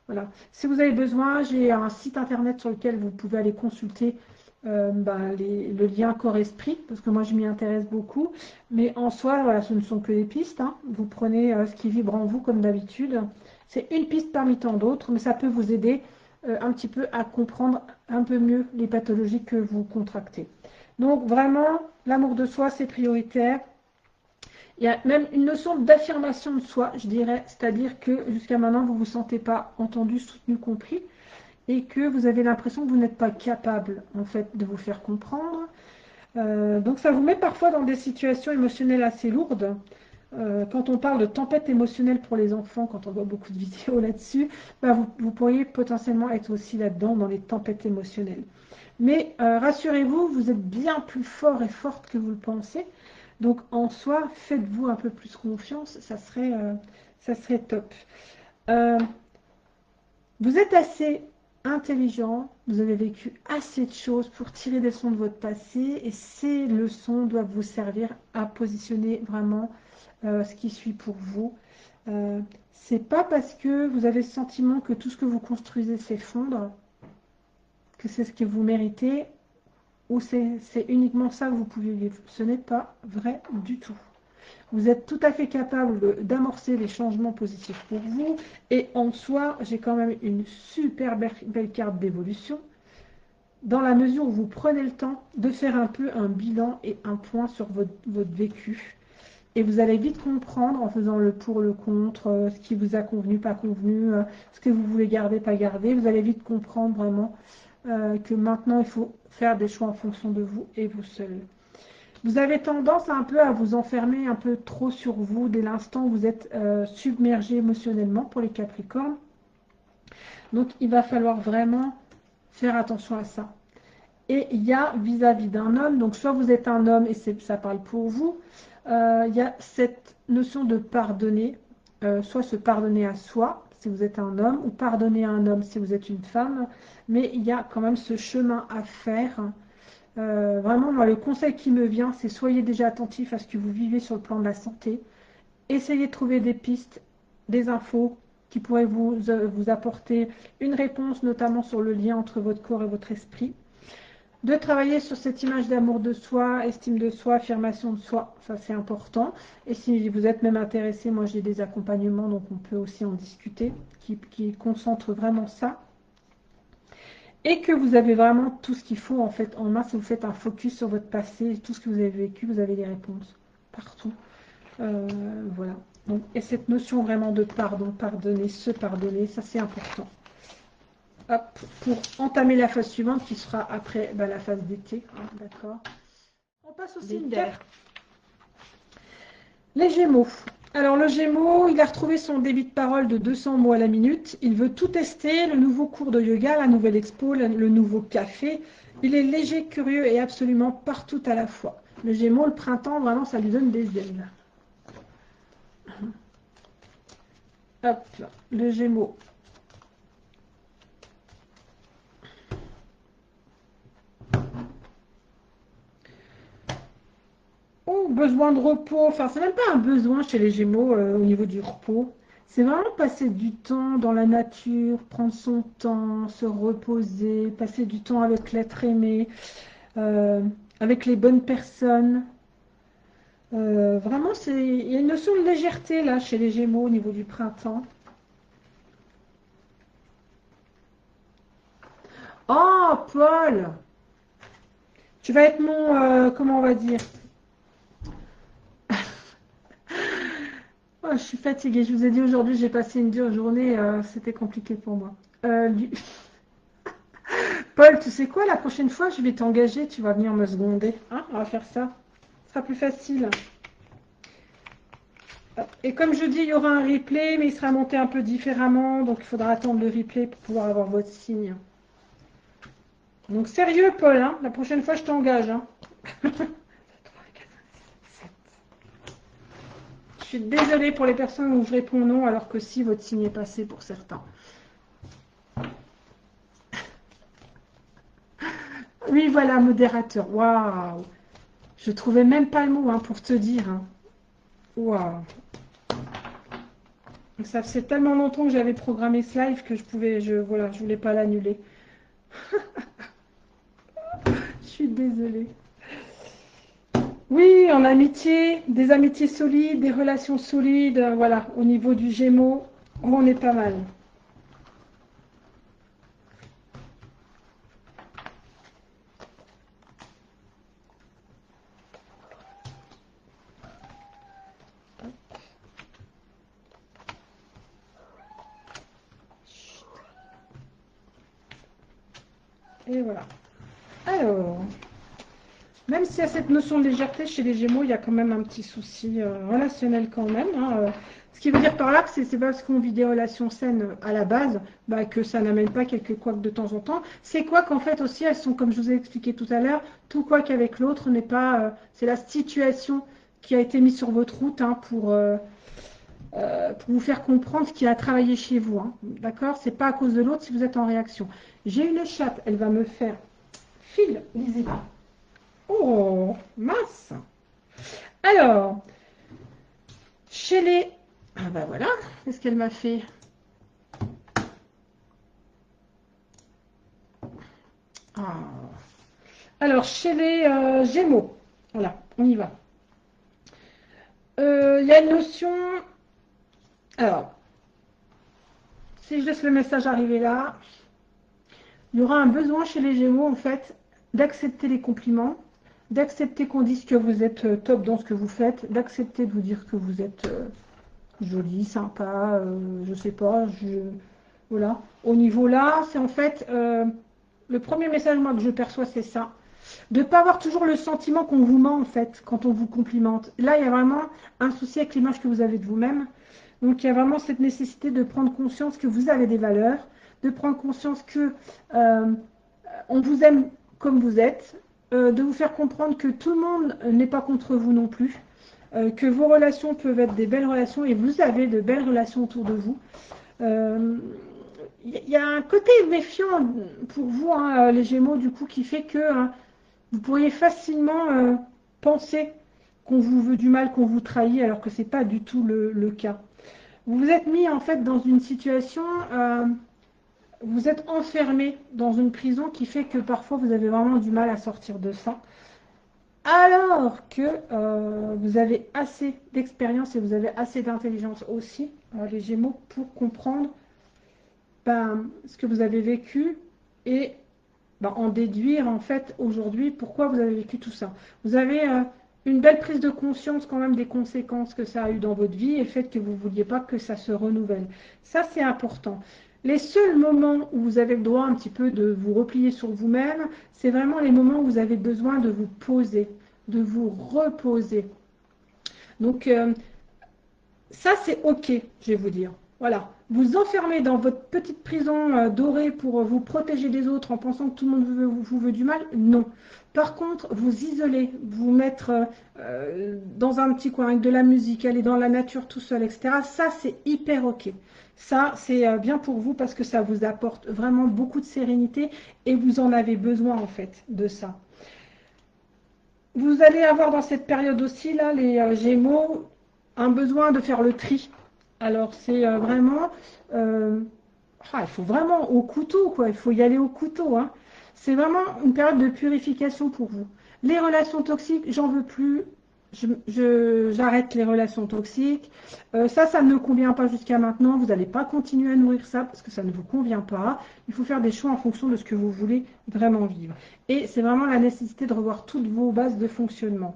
Voilà. Si vous avez besoin, j'ai un site internet sur lequel vous pouvez aller consulter le lien corps-esprit, parce que moi je m'y intéresse beaucoup. Mais en soi, voilà, ce ne sont que des pistes, hein. Vous prenez ce qui vibre en vous comme d'habitude. C'est une piste parmi tant d'autres, mais ça peut vous aider un petit peu à comprendre un peu mieux les pathologies que vous contractez. Donc vraiment, l'amour de soi, c'est prioritaire. Il y a même une notion d'affirmation de soi, je dirais, c'est-à-dire que jusqu'à maintenant, vous ne vous sentez pas entendu, soutenu, compris, et que vous avez l'impression que vous n'êtes pas capable, en fait, de vous faire comprendre. Donc ça vous met parfois dans des situations émotionnelles assez lourdes. Quand on parle de tempête émotionnelle pour les enfants, quand on voit beaucoup de vidéos là-dessus, bah, vous pourriez potentiellement être aussi là-dedans, dans les tempêtes émotionnelles. Mais rassurez-vous, vous êtes bien plus fort et forte que vous le pensez. Donc en soi, faites-vous un peu plus confiance, ça serait top. Euh, vous êtes assez intelligent, vous avez vécu assez de choses pour tirer des leçons de votre passé et ces leçons doivent vous servir à positionner vraiment ce qui suit pour vous. C'est pas parce que vous avez le sentiment que tout ce que vous construisez s'effondre que c'est ce que vous méritez ou c'est uniquement ça que vous pouvez vivre. Ce n'est pas vrai du tout. Vous êtes tout à fait capable d'amorcer les changements positifs pour vous. Et en soi, j'ai quand même une super belle carte d'évolution dans la mesure où vous prenez le temps de faire un peu un bilan et un point sur votre vécu. Et vous allez vite comprendre en faisant le pour, le contre, ce qui vous a convenu, pas convenu, ce que vous voulez garder, pas garder. Vous allez vite comprendre vraiment que maintenant, il faut faire des choix en fonction de vous et vous seul. Vous avez tendance un peu à vous enfermer un peu trop sur vous dès l'instant où vous êtes submergé émotionnellement pour les Capricornes. Donc, il va falloir vraiment faire attention à ça. Et il y a vis-à-vis d'un homme, donc soit vous êtes un homme et ça parle pour vous, il y a cette notion de pardonner, soit se pardonner à soi si vous êtes un homme, ou pardonner à un homme si vous êtes une femme, mais il y a quand même ce chemin à faire. Vraiment, moi, le conseil qui me vient, c'est soyez déjà attentif à ce que vous vivez sur le plan de la santé. Essayez de trouver des pistes, des infos qui pourraient vous apporter une réponse, notamment sur le lien entre votre corps et votre esprit. De travailler sur cette image d'amour de soi, estime de soi, affirmation de soi, ça c'est important. Et si vous êtes même intéressé, moi j'ai des accompagnements, donc on peut aussi en discuter, qui concentrent vraiment ça. Et que vous avez vraiment tout ce qu'il faut en fait en main. Si vous faites un focus sur votre passé, tout ce que vous avez vécu, vous avez les réponses partout. Voilà. Donc, et cette notion vraiment de pardon, pardonner, se pardonner, ça c'est important. Hop, pour entamer la phase suivante qui sera après la phase d'été. Hein, d'accord. On passe au signe d'air. Les Gémeaux. Alors le Gémeaux, il a retrouvé son débit de parole de 200 mots à la minute. Il veut tout tester, le nouveau cours de yoga, la nouvelle expo, le nouveau café. Il est léger, curieux et absolument partout à la fois. Le Gémeaux, le printemps, vraiment, ça lui donne des ailes. Hop, le Gémeaux. Oh, besoin de repos. Enfin, c'est même pas un besoin chez les Gémeaux au niveau du repos. C'est vraiment passer du temps dans la nature, prendre son temps, se reposer, passer du temps avec l'être aimé, euh, avec les bonnes personnes. Vraiment, il y a une notion de légèreté là chez les Gémeaux au niveau du printemps. Oh, Paul, tu vas être mon, comment on va dire, Oh, je suis fatiguée. Je vous ai dit aujourd'hui, j'ai passé une dure journée. C'était compliqué pour moi. Lui- Paul, tu sais quoi? La prochaine fois, je vais t'engager. Tu vas venir me seconder. Hein, on va faire ça. Ce sera plus facile. Et comme je dis, il y aura un replay, mais il sera monté un peu différemment. Donc, il faudra attendre le replay pour pouvoir avoir votre signe. Donc, sérieux, Paul, hein, la prochaine fois, je t'engage. Hein. Je suis désolée pour les personnes où je réponds non, alors que si votre signe est passé pour certains. Oui, voilà, modérateur. Waouh! Je trouvais même pas le mot hein, pour te dire. Hein. Waouh! Ça faisait tellement longtemps que j'avais programmé ce live que voilà, je voulais pas l'annuler. Je suis désolée. Oui, en amitié, des amitiés solides, des relations solides. Voilà, au niveau du Gémeaux, on est pas mal. Et voilà. Alors, même s'il y a cette notion de légèreté chez les Gémeaux, il y a quand même un petit souci relationnel quand même. Hein. Ce qui veut dire par là que c'est pas parce qu'on vit des relations saines à la base bah, que ça n'amène pas quelques couacs de temps en temps. Ces couacs, en fait, aussi, elles sont, comme je vous ai expliqué tout à l'heure, tout couac avec l'autre n'est pas... c'est la situation qui a été mise sur votre route hein, pour vous faire comprendre ce qui a travaillé chez vous. Hein. D'accord? C'est pas à cause de l'autre si vous êtes en réaction. J'ai une chatte, elle va me faire... File, lisez-la. Oh, mince. Alors, chez les... Ah ben voilà, qu'est-ce qu'elle m'a fait? Ah. Alors, chez les Gémeaux, voilà, on y va. Il y a une notion... Alors, si je laisse le message arriver là, il y aura un besoin chez les Gémeaux, en fait, d'accepter les compliments, d'accepter qu'on dise que vous êtes top dans ce que vous faites, d'accepter de vous dire que vous êtes jolie, sympa, je sais pas, voilà. Au niveau là, c'est en fait le premier message moi que je perçois, c'est ça. De ne pas avoir toujours le sentiment qu'on vous ment en fait quand on vous complimente. Là, il y a vraiment un souci avec l'image que vous avez de vous-même. Donc, il y a vraiment cette nécessité de prendre conscience que vous avez des valeurs, de prendre conscience que on vous aime comme vous êtes, de vous faire comprendre que tout le monde n'est pas contre vous non plus, que vos relations peuvent être des belles relations et vous avez de belles relations autour de vous. Il y a un côté méfiant pour vous, hein, les Gémeaux, du coup, qui fait que hein, vous pourriez facilement penser qu'on vous veut du mal, qu'on vous trahit, alors que ce n'est pas du tout le cas. Vous vous êtes mis en fait dans une situation, vous êtes enfermé dans une prison qui fait que parfois vous avez vraiment du mal à sortir de ça. Alors que vous avez assez d'expérience et vous avez assez d'intelligence aussi, les Gémeaux, pour comprendre ce que vous avez vécu et en déduire en fait aujourd'hui pourquoi vous avez vécu tout ça. Vous avez une belle prise de conscience quand même des conséquences que ça a eu dans votre vie et le fait que vous ne vouliez pas que ça se renouvelle. Ça c'est important. Les seuls moments où vous avez le droit un petit peu de vous replier sur vous-même, c'est vraiment les moments où vous avez besoin de vous poser, de vous reposer. Donc ça, c'est OK, je vais vous dire. Voilà. Vous enfermez dans votre petite prison dorée pour vous protéger des autres en pensant que tout le monde vous veut du mal. Non. Par contre, vous isoler, vous mettre dans un petit coin avec de la musique, aller dans la nature tout seul, etc. Ça, c'est hyper OK. Ça, c'est bien pour vous parce que ça vous apporte vraiment beaucoup de sérénité et vous en avez besoin en fait de ça. Vous allez avoir dans cette période aussi, là, les Gémeaux, un besoin de faire le tri. Alors, c'est vraiment... il faut vraiment au couteau, quoi. Il faut y aller au couteau. Hein. C'est vraiment une période de purification pour vous. Les relations toxiques, j'en veux plus. J'arrête les relations toxiques. Ça ne me convient pas jusqu'à maintenant. Vous n'allez pas continuer à nourrir ça parce que ça ne vous convient pas. Il faut faire des choix en fonction de ce que vous voulez vraiment vivre. Et c'est vraiment la nécessité de revoir toutes vos bases de fonctionnement.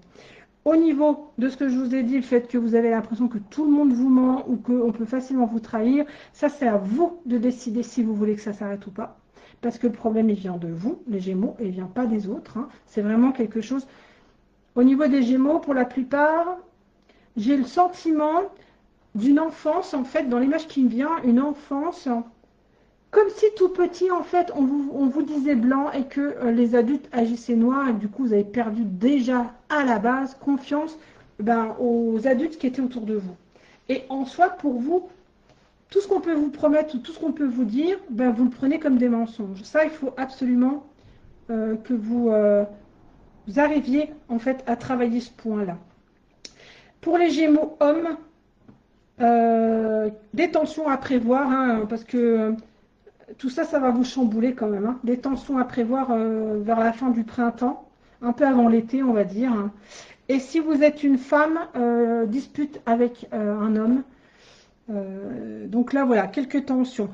Au niveau de ce que je vous ai dit, le fait que vous avez l'impression que tout le monde vous ment ou qu'on peut facilement vous trahir, ça c'est à vous de décider si vous voulez que ça s'arrête ou pas. Parce que le problème, il vient de vous, les Gémeaux, et il ne vient pas des autres, hein. C'est vraiment quelque chose. Au niveau des Gémeaux, pour la plupart, j'ai le sentiment d'une enfance, en fait, dans l'image qui me vient, une enfance, comme si tout petit, en fait, on vous disait blanc et que les adultes agissaient noir, et du coup, vous avez perdu déjà à la base confiance ben, aux adultes qui étaient autour de vous. Et en soi, pour vous, tout ce qu'on peut vous promettre ou tout ce qu'on peut vous dire, ben, vous le prenez comme des mensonges. Ça, il faut absolument que vous arriviez, en fait, à travailler ce point-là. Pour les Gémeaux hommes, des tensions à prévoir, hein, parce que tout ça, ça va vous chambouler quand même, hein. Des tensions à prévoir vers la fin du printemps, un peu avant l'été, on va dire, hein. Et si vous êtes une femme, dispute avec un homme. Donc là, voilà, quelques tensions.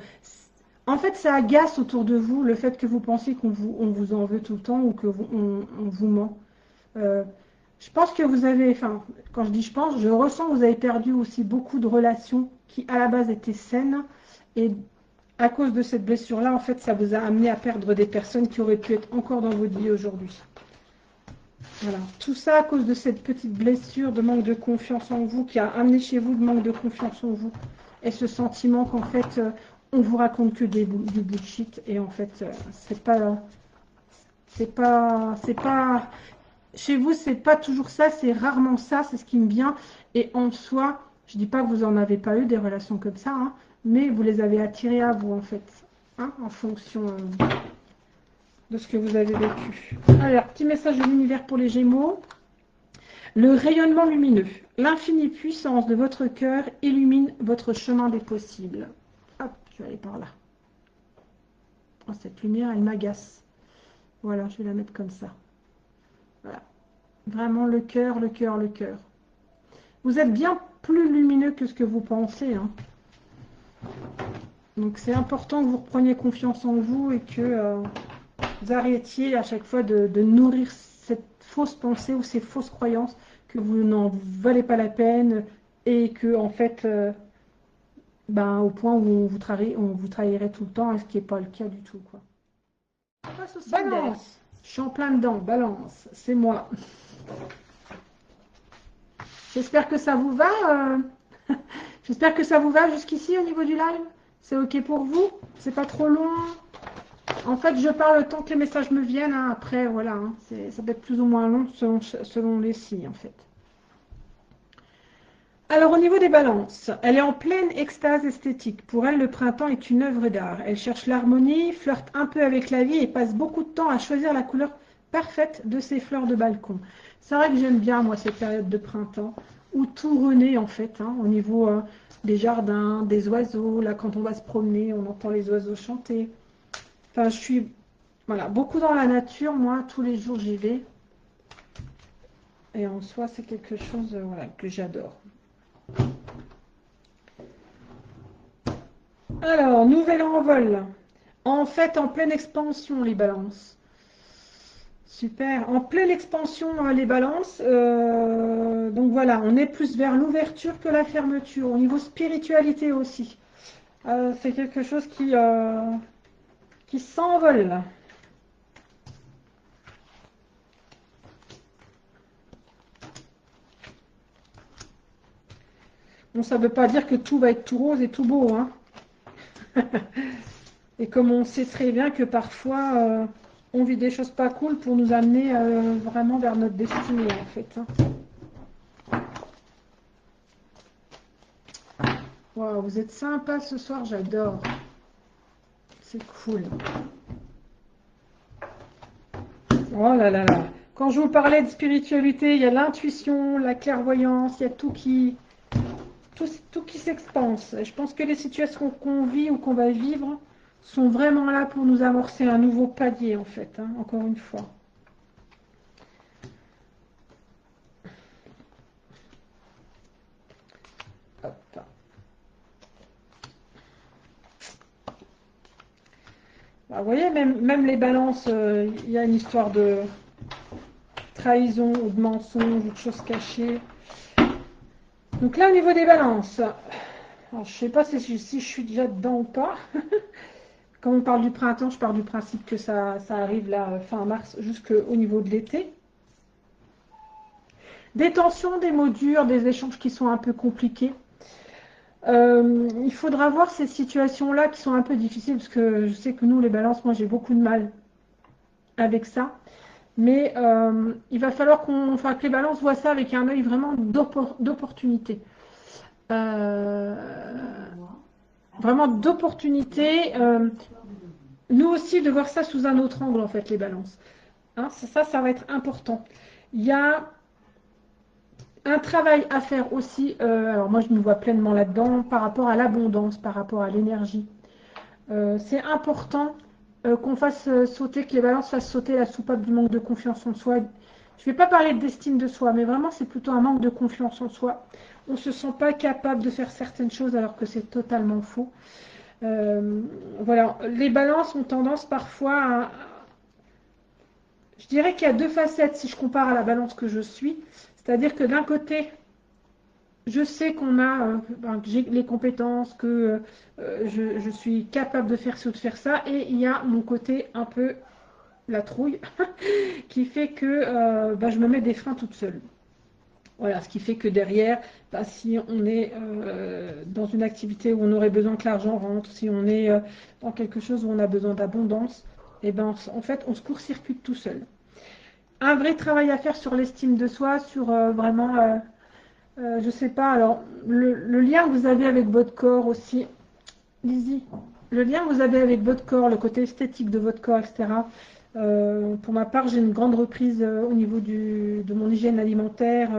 En fait, ça agace autour de vous le fait que vous pensiez on vous en veut tout le temps ou on vous ment. Euh, je pense que vous avez, enfin, quand je dis je pense, je ressens que vous avez perdu aussi beaucoup de relations qui à la base étaient saines. Et à cause de cette blessure-là, en fait, ça vous a amené à perdre des personnes qui auraient pu être encore dans votre vie aujourd'hui. Voilà. Tout ça à cause de cette petite blessure de manque de confiance en vous qui a amené chez vous de manque de confiance en vous. Et ce sentiment qu'en fait, on vous raconte que du bullshit. Et en fait, c'est pas, chez vous, c'est pas toujours ça, c'est rarement ça, c'est ce qui me vient. Et en soi, je dis pas que vous en avez pas eu des relations comme ça, hein, mais vous les avez attirées à vous en fait, hein, en fonction de ce que vous avez vécu. Alors, petit message de l'univers pour les Gémeaux. Le rayonnement lumineux, l'infinie puissance de votre cœur illumine votre chemin des possibles. Hop, je vais aller par là. Oh, cette lumière, elle m'agace. Voilà, je vais la mettre comme ça. Voilà. Vraiment le cœur, le cœur, le cœur. Vous êtes bien plus lumineux que ce que vous pensez, hein. Donc c'est important que vous repreniez confiance en vous et que vous arrêtiez à chaque fois de nourrir cette fausse pensée ou ces fausses croyances que vous n'en valez pas la peine et que en fait, ben, au point où on vous trahirait tout le temps, ce qui n'est pas le cas du tout, quoi. Balance, je suis en plein dedans, balance, c'est moi. J'espère que ça vous va. J'espère que ça vous va jusqu'ici au niveau du live. C'est ok pour vous? C'est pas trop loin? En fait, je parle le temps que les messages me viennent, hein. Après, voilà, hein, ça peut être plus ou moins long selon les signes, en fait. Alors, au niveau des balances, elle est en pleine extase esthétique. Pour elle, le printemps est une œuvre d'art. Elle cherche l'harmonie, flirte un peu avec la vie et passe beaucoup de temps à choisir la couleur parfaite de ses fleurs de balcon. C'est vrai que j'aime bien, moi, cette période de printemps où tout renaît, en fait, hein, au niveau des jardins, des oiseaux. Là, quand on va se promener, on entend les oiseaux chanter. Enfin, je suis voilà, beaucoup dans la nature, moi, tous les jours j'y vais. Et en soi, c'est quelque chose voilà, que j'adore. Alors, nouvel envol. En fait, en pleine expansion, les balances. Super. En pleine expansion, les balances. Donc voilà, on est plus vers l'ouverture que la fermeture. Au niveau spiritualité aussi. C'est quelque chose qui s'envole. Bon, ça ne veut pas dire que tout va être tout rose et tout beau, hein. Et comme on sait très bien que parfois, on vit des choses pas cool pour nous amener vraiment vers notre destinée, en fait, hein. Wow, vous êtes sympa ce soir, j'adore. C'est cool. Oh là là là. Quand je vous parlais de spiritualité, il y a l'intuition, la clairvoyance, il y a tout qui s'expanse. Je pense que les situations qu'on vit ou qu'on va vivre sont vraiment là pour nous amorcer un nouveau palier, en fait, hein, encore une fois. Hop. Bah, vous voyez, même les balances, il y a une histoire de trahison ou de mensonges ou de choses cachées. Donc là, au niveau des balances, alors, je ne sais pas si je suis déjà dedans ou pas. Quand on parle du printemps, je pars du principe que ça arrive là, fin mars, jusqu'au niveau de l'été. Des tensions, des mots durs, des échanges qui sont un peu compliqués. Il faudra voir ces situations-là qui sont un peu difficiles, parce que je sais que nous, les balances, moi j'ai beaucoup de mal avec ça. Mais il va falloir que les balances voient ça avec un œil vraiment d'opportunité. Vraiment d'opportunité. Nous aussi, de voir ça sous un autre angle, en fait, les balances. Hein, ça va être important. Il y a un travail à faire aussi, alors moi je me vois pleinement là-dedans, par rapport à l'abondance, par rapport à l'énergie. C'est important qu'on fasse sauter, que les balances fassent sauter la soupape du manque de confiance en soi. Je ne vais pas parler d'estime de soi, mais vraiment c'est plutôt un manque de confiance en soi. On ne se sent pas capable de faire certaines choses alors que c'est totalement faux. Voilà, les balances ont tendance parfois à... Je dirais qu'il y a deux facettes si je compare à la balance que je suis. C'est-à-dire que d'un côté, je sais que j'ai les compétences, que je suis capable de faire ci ou de faire ça, et il y a mon côté un peu la trouille qui fait que je me mets des freins toute seule. Voilà, ce qui fait que derrière, si on est dans une activité où on aurait besoin que l'argent rentre, si on est dans quelque chose où on a besoin d'abondance, et en fait, on se court-circuite tout seul. Un vrai travail à faire sur l'estime de soi, sur vraiment... je sais pas, alors le lien que vous avez avec votre corps aussi, Lizzie, le lien que vous avez avec votre corps, le côté esthétique de votre corps, etc. Pour ma part, j'ai une grande reprise au niveau de mon hygiène alimentaire,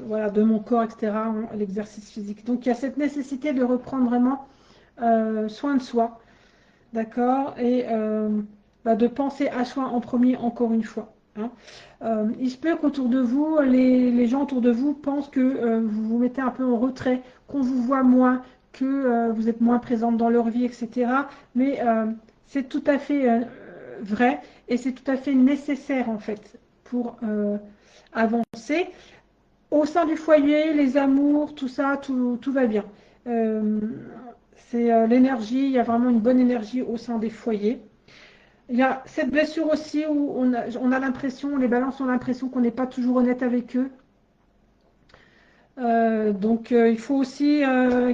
voilà, de mon corps, etc., l'exercice physique. Donc il y a cette nécessité de reprendre vraiment soin de soi, d'accord, et de penser à soi en premier, encore une fois. Hein. Il se peut qu'autour de vous, les gens autour de vous pensent que vous vous mettez un peu en retrait, qu'on vous voit moins, que vous êtes moins présente dans leur vie, etc. Mais c'est tout à fait vrai et c'est tout à fait nécessaire en fait pour avancer. Au sein du foyer, les amours, tout ça, tout va bien. Euh, c'est l'énergie, il y a vraiment une bonne énergie au sein des foyers. Il y a cette blessure aussi où on a l'impression, les balances ont l'impression qu'on n'est pas toujours honnête avec eux. Donc il faut aussi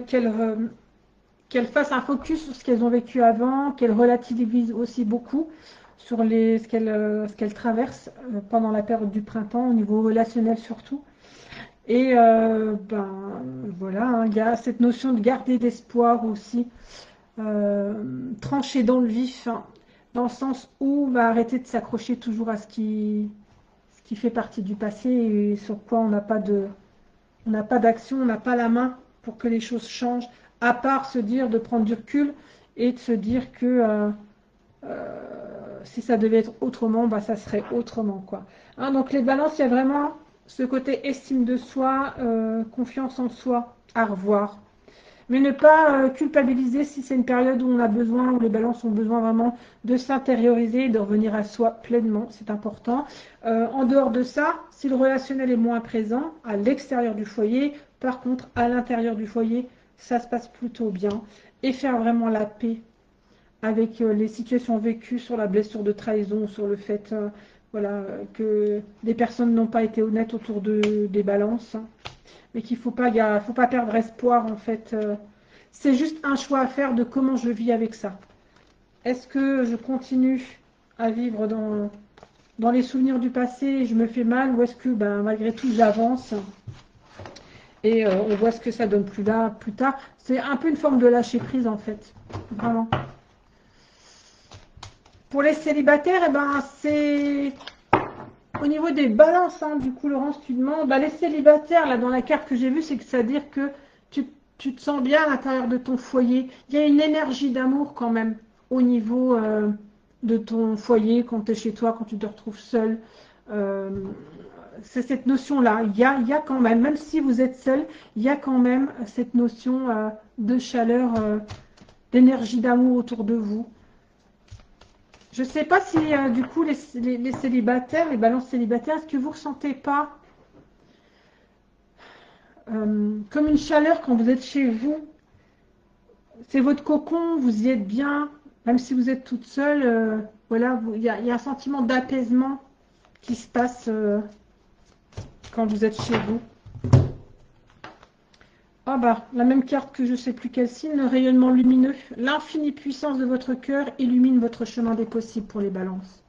qu'elles fassent un focus sur ce qu'elles ont vécu avant, qu'elles relativisent aussi beaucoup sur ce qu'elles traversent pendant la période du printemps, au niveau relationnel surtout. Et voilà, hein, il y a cette notion de garder d'espoir aussi, trancher dans le vif, hein, dans le sens où arrêter de s'accrocher toujours à ce qui fait partie du passé et sur quoi on n'a pas d'action, on n'a pas la main pour que les choses changent, à part se dire de prendre du recul et de se dire que si ça devait être autrement, ça serait autrement, quoi. Hein, donc les balances, il y a vraiment ce côté estime de soi, confiance en soi à revoir. Mais ne pas culpabiliser si c'est une période où on a besoin, où les balances ont besoin vraiment de s'intérioriser, de revenir à soi pleinement, c'est important. En dehors de ça, si le relationnel est moins présent à l'extérieur du foyer, par contre à l'intérieur du foyer, ça se passe plutôt bien. Et faire vraiment la paix avec les situations vécues sur la blessure de trahison, sur le fait voilà, que des personnes n'ont pas été honnêtes autour des balances, hein, mais qu'il faut pas perdre espoir en fait. C'est juste un choix à faire de comment je vis avec ça. Est-ce que je continue à vivre dans les souvenirs du passé et je me fais mal, ou est-ce que malgré tout j'avance et on voit ce que ça donne plus tard. C'est un peu une forme de lâcher prise en fait, vraiment. Pour les célibataires, c'est au niveau des balances, hein, du coup, Laurence, tu demandes, les célibataires, là, dans la carte que j'ai vue, c'est-à-dire que tu te sens bien à l'intérieur de ton foyer. Il y a une énergie d'amour quand même au niveau de ton foyer, quand tu es chez toi, quand tu te retrouves seul. C'est cette notion-là. Il y a quand même si vous êtes seul, il y a quand même cette notion de chaleur, d'énergie d'amour autour de vous. Je ne sais pas si du coup les célibataires, les balances célibataires, est-ce que vous ne ressentez pas comme une chaleur quand vous êtes chez vous? C'est votre cocon, vous y êtes bien, même si vous êtes toute seule, voilà, il y a un sentiment d'apaisement qui se passe quand vous êtes chez vous. Ah bah, la même carte que je ne sais plus quel signe, le rayonnement lumineux. L'infinie puissance de votre cœur illumine votre chemin des possibles pour les balances.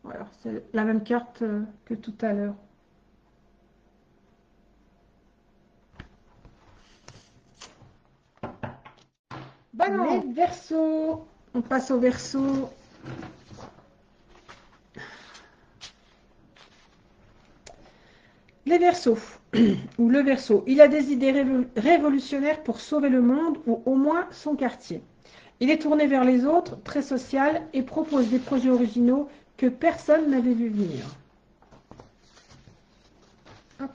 Voilà, c'est la même carte que tout à l'heure. Les Verseaux. On passe au Verseau. Les Verseaux, ou le Verseau, il a des idées révolutionnaires pour sauver le monde, ou au moins son quartier. Il est tourné vers les autres, très social, et propose des projets originaux que personne n'avait vu venir. Hop.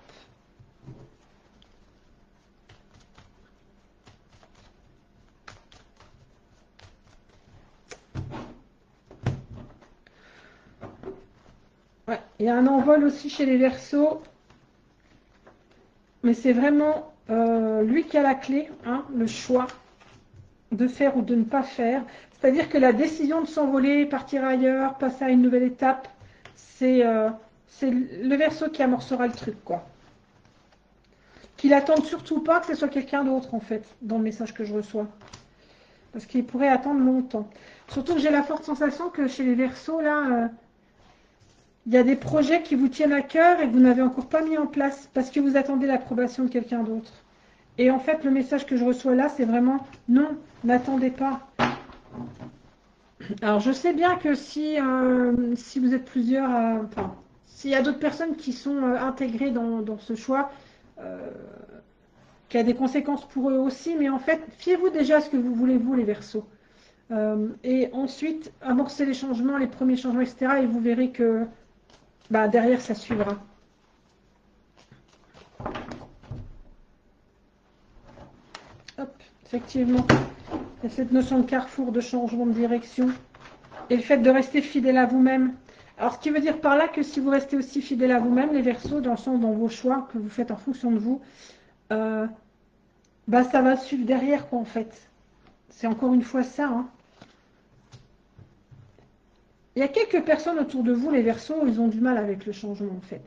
Ouais, il y a un envol aussi chez les Verseaux, mais c'est vraiment lui qui a la clé, hein, le choix de faire ou de ne pas faire. C'est-à-dire que la décision de s'envoler, partir ailleurs, passer à une nouvelle étape, c'est le Verseau qui amorcera le truc, quoi. Qu'il attende surtout pas que ce soit quelqu'un d'autre, en fait, dans le message que je reçois. Parce qu'il pourrait attendre longtemps. Surtout que j'ai la forte sensation que chez les Verseaux, là, il y a des projets qui vous tiennent à cœur et que vous n'avez encore pas mis en place parce que vous attendez l'approbation de quelqu'un d'autre. Et en fait, le message que je reçois là, c'est vraiment non, n'attendez pas. Alors, je sais bien que si vous êtes plusieurs, enfin, s'il y a d'autres personnes qui sont intégrées dans ce choix, qui a des conséquences pour eux aussi, mais en fait, fiez-vous déjà à ce que vous voulez, vous, les Verseaux. Et ensuite, amorcez les changements, les premiers changements, etc. Et vous verrez que bah, derrière, ça suivra. Hop, effectivement, il y a cette notion de carrefour, de changement de direction. Et le fait de rester fidèle à vous-même. Alors, ce qui veut dire par là que si vous restez aussi fidèle à vous-même, les Verseaux, dans le sens dans vos choix que vous faites en fonction de vous, bah, ça va suivre derrière, quoi, en fait. C'est encore une fois ça, hein. Il y a quelques personnes autour de vous, les Verseaux, ils ont du mal avec le changement, en fait.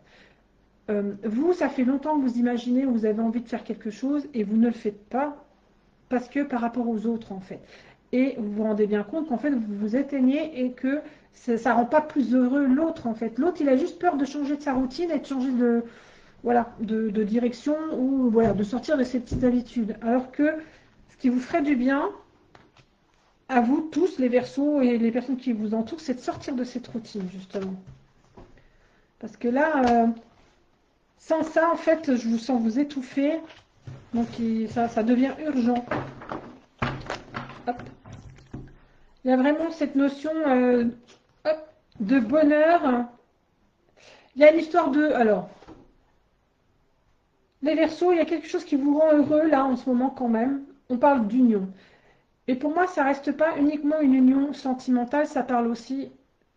Vous, ça fait longtemps que vous imaginez, vous avez envie de faire quelque chose et vous ne le faites pas parce que par rapport aux autres, en fait. Et vous vous rendez bien compte qu'en fait, vous vous éteignez et que ça ne rend pas plus heureux l'autre, en fait. L'autre, il a juste peur de changer de sa routine et de changer de, voilà, de direction ou voilà, de sortir de ses petites habitudes. Alors que ce qui vous ferait du bien, à vous tous, les Verseaux et les personnes qui vous entourent, c'est de sortir de cette routine, justement. Parce que là, sans ça, en fait, je vous sens vous étouffer. Donc, ça devient urgent. Hop. Il y a vraiment cette notion hop, de bonheur. Il y a l'histoire de... Alors, les Verseaux, il y a quelque chose qui vous rend heureux, là, en ce moment, quand même. On parle d'union. Et pour moi, ça ne reste pas uniquement une union sentimentale, ça parle aussi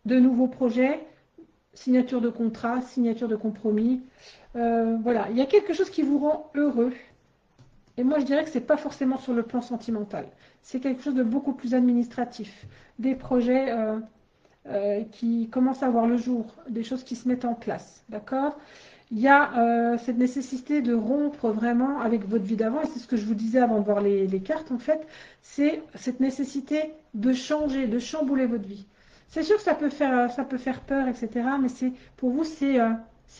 de nouveaux projets, signature de contrat, signature de compromis. Voilà, il y a quelque chose qui vous rend heureux. Et moi, je dirais que ce n'est pas forcément sur le plan sentimental. C'est quelque chose de beaucoup plus administratif. Des projets qui commencent à voir le jour, des choses qui se mettent en place. D'accord? Il y a cette nécessité de rompre vraiment avec votre vie d'avant. Et c'est ce que je vous disais avant de voir les cartes, en fait. C'est cette nécessité de changer, de chambouler votre vie. C'est sûr que ça peut faire peur, etc. Mais pour vous, c'est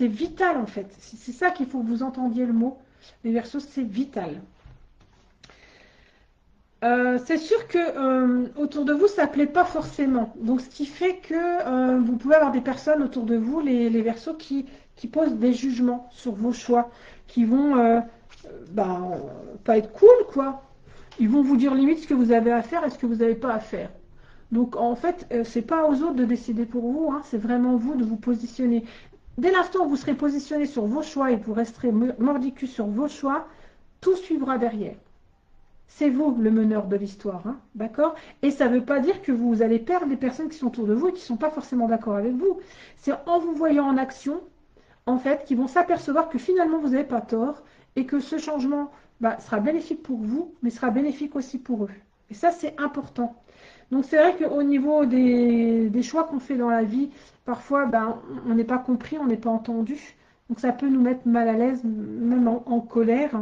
vital, en fait. C'est ça qu'il faut que vous entendiez le mot. Les Verseaux, c'est vital. C'est sûr que autour de vous, ça ne plaît pas forcément. Donc, ce qui fait que vous pouvez avoir des personnes autour de vous, les Verseaux, qui posent des jugements sur vos choix, qui vont bah, pas être cool, quoi. Ils vont vous dire limite ce que vous avez à faire et ce que vous n'avez pas à faire. Donc, en fait, c'est pas aux autres de décider pour vous, hein, c'est vraiment vous de vous positionner. Dès l'instant où vous serez positionné sur vos choix et que vous resterez mordicus sur vos choix, tout suivra derrière. c'est vous le meneur de l'histoire, hein, d'accord? Et ça ne veut pas dire que vous allez perdre les personnes qui sont autour de vous et qui ne sont pas forcément d'accord avec vous. C'est en vous voyant en action, en fait, qu'ils vont s'apercevoir que finalement, vous n'avez pas tort et que ce changement bah, sera bénéfique pour vous, mais sera bénéfique aussi pour eux. Et ça, c'est important. Donc, c'est vrai qu'au niveau des choix qu'on fait dans la vie, parfois, ben, on n'est pas compris, on n'est pas entendu. Donc, ça peut nous mettre mal à l'aise, même en colère.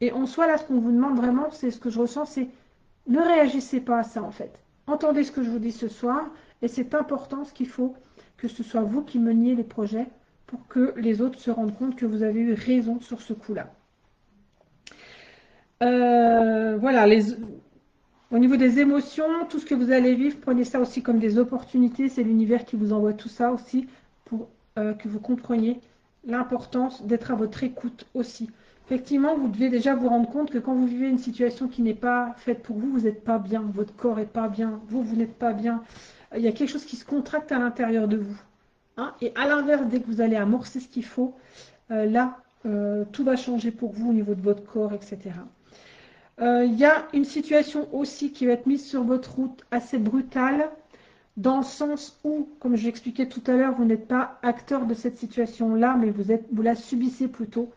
Et en soi, là, ce qu'on vous demande vraiment, c'est ce que je ressens, c'est ne réagissez pas à ça, en fait. Entendez ce que je vous dis ce soir, et c'est important ce qu'il faut que ce soit vous qui meniez les projets pour que les autres se rendent compte que vous avez eu raison sur ce coup-là. Voilà, au niveau des émotions, tout ce que vous allez vivre, prenez ça aussi comme des opportunités. C'est l'univers qui vous envoie tout ça aussi pour que vous compreniez l'importance d'être à votre écoute aussi. Effectivement, vous devez déjà vous rendre compte que quand vous vivez une situation qui n'est pas faite pour vous, vous n'êtes pas bien, votre corps n'est pas bien, vous n'êtes pas bien. Il y a quelque chose qui se contracte à l'intérieur de vous. Hein. Et à l'inverse, dès que vous allez amorcer ce qu'il faut, là, tout va changer pour vous au niveau de votre corps, etc. Il y a une situation aussi qui va être mise sur votre route assez brutale, dans le sens où, comme je l'expliquais tout à l'heure, vous n'êtes pas acteur de cette situation-là, mais vous la subissez plutôt.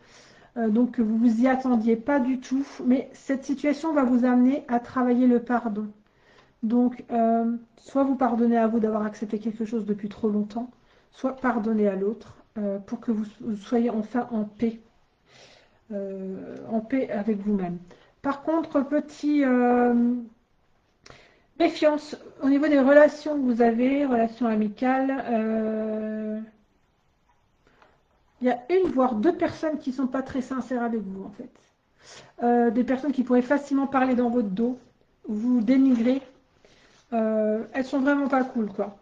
Donc vous vous y attendiez pas du tout, mais cette situation va vous amener à travailler le pardon. Donc, soit vous pardonnez à vous d'avoir accepté quelque chose depuis trop longtemps, soit pardonnez à l'autre pour que vous soyez enfin en paix avec vous-même. Par contre, petit méfiance au niveau des relations que vous avez, relations amicales. Il y a une voire deux personnes qui ne sont pas très sincères avec vous en fait. Des personnes qui pourraient facilement parler dans votre dos, vous dénigrer. Elles sont vraiment pas cool quoi.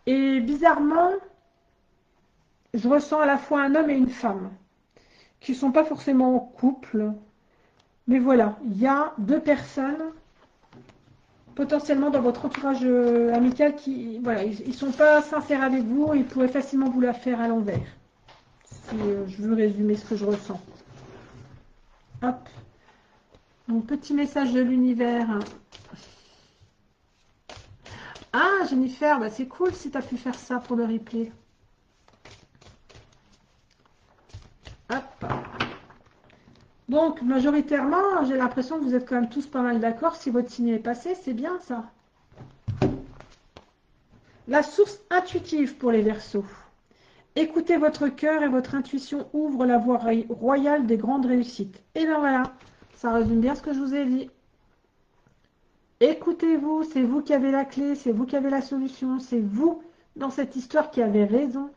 Et bizarrement, je ressens à la fois un homme et une femme qui ne sont pas forcément en couple. Mais voilà, il y a deux personnes potentiellement dans votre entourage amical qui, voilà, ils sont pas sincères avec vous, ils pourraient facilement vous la faire à l'envers. Si je veux résumer ce que je ressens. Hop, mon petit message de l'univers. Ah, Jennifer, bah c'est cool si tu as pu faire ça pour le replay. Hop. Donc, majoritairement, j'ai l'impression que vous êtes quand même tous pas mal d'accord. Si votre signe est passé, c'est bien ça. La source intuitive pour les Verseaux. Écoutez votre cœur et votre intuition ouvre la voie royale des grandes réussites. Et bien voilà, ça résume bien ce que je vous ai dit. Écoutez-vous, c'est vous qui avez la clé, c'est vous qui avez la solution, c'est vous dans cette histoire qui avez raison.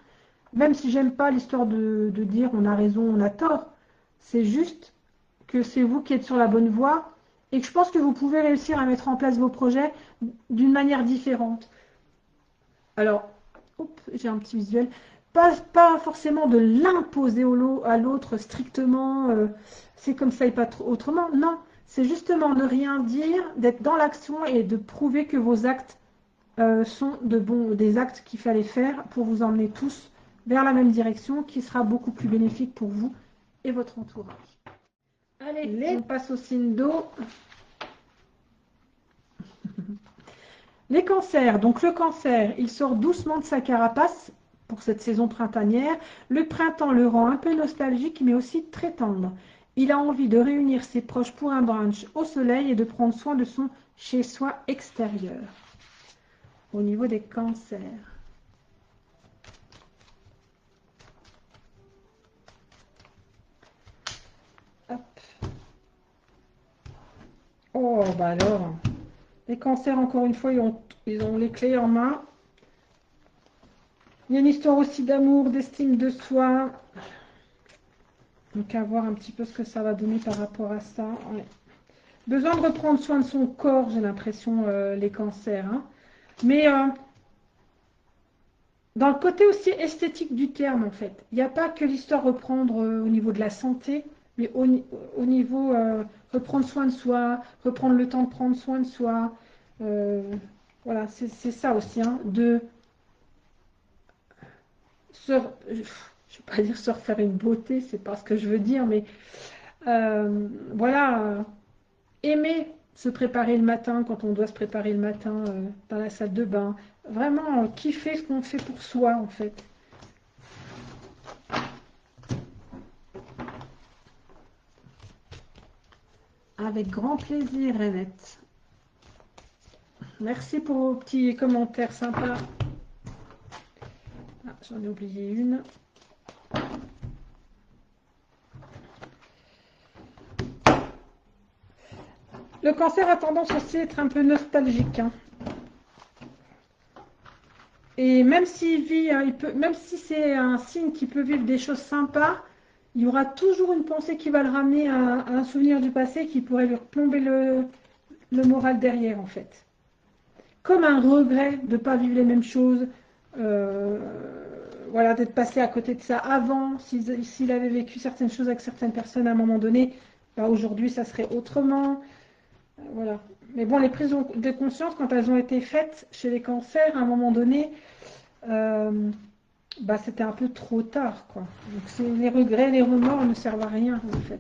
Même si j'aime pas l'histoire de dire on a raison, on a tort, c'est juste que c'est vous qui êtes sur la bonne voie et que je pense que vous pouvez réussir à mettre en place vos projets d'une manière différente. Alors, j'ai un petit visuel. Pas forcément de l'imposer à l'autre strictement, c'est comme ça et pas autrement. Non, c'est justement ne rien dire, d'être dans l'action et de prouver que vos actes sont des actes qu'il fallait faire pour vous emmener tous vers la même direction qui sera beaucoup plus bénéfique pour vous et votre entourage. Allez, on passe au signe d'eau. Les cancers, donc le cancer, il sort doucement de sa carapace pour cette saison printanière. Le printemps le rend un peu nostalgique, mais aussi très tendre. Il a envie de réunir ses proches pour un brunch au soleil et de prendre soin de son chez-soi extérieur. Au niveau des cancers. Hop. Oh, bah alors. Les cancers, encore une fois, ils ont les clés en main. Il y a une histoire aussi d'amour, d'estime de soi. Donc, à voir un petit peu ce que ça va donner par rapport à ça. Ouais. Besoin de reprendre soin de son corps, j'ai l'impression, les cancers. Hein. Mais dans le côté aussi esthétique du terme, en fait. Il n'y a pas que l'histoire reprendre au niveau de la santé, mais au niveau reprendre soin de soi, reprendre le temps de prendre soin de soi. Voilà, c'est ça aussi, hein, de je ne vais pas dire se refaire une beauté, c'est pas ce que je veux dire, mais voilà, aimer se préparer le matin quand on doit se préparer le matin dans la salle de bain. Vraiment kiffer ce qu'on fait pour soi en fait. Avec grand plaisir, Renette. Merci pour vos petits commentaires sympas. Ah, j'en ai oublié une. Le cancer a tendance aussi à être un peu nostalgique. Hein. Et même s'il vit, même si c'est un signe qui peut vivre des choses sympas, il y aura toujours une pensée qui va le ramener à un souvenir du passé qui pourrait lui plomber le moral derrière, en fait. Comme un regret de ne pas vivre les mêmes choses, euh, voilà, d'être passé à côté de ça avant, s'il avait vécu certaines choses avec certaines personnes à un moment donné, bah, aujourd'hui ça serait autrement. Voilà. Mais bon, les prises de conscience, quand elles ont été faites chez les cancers, à un moment donné, euh, bah, c'était un peu trop tard, quoi. Donc les regrets, les remords ne servent à rien, en fait.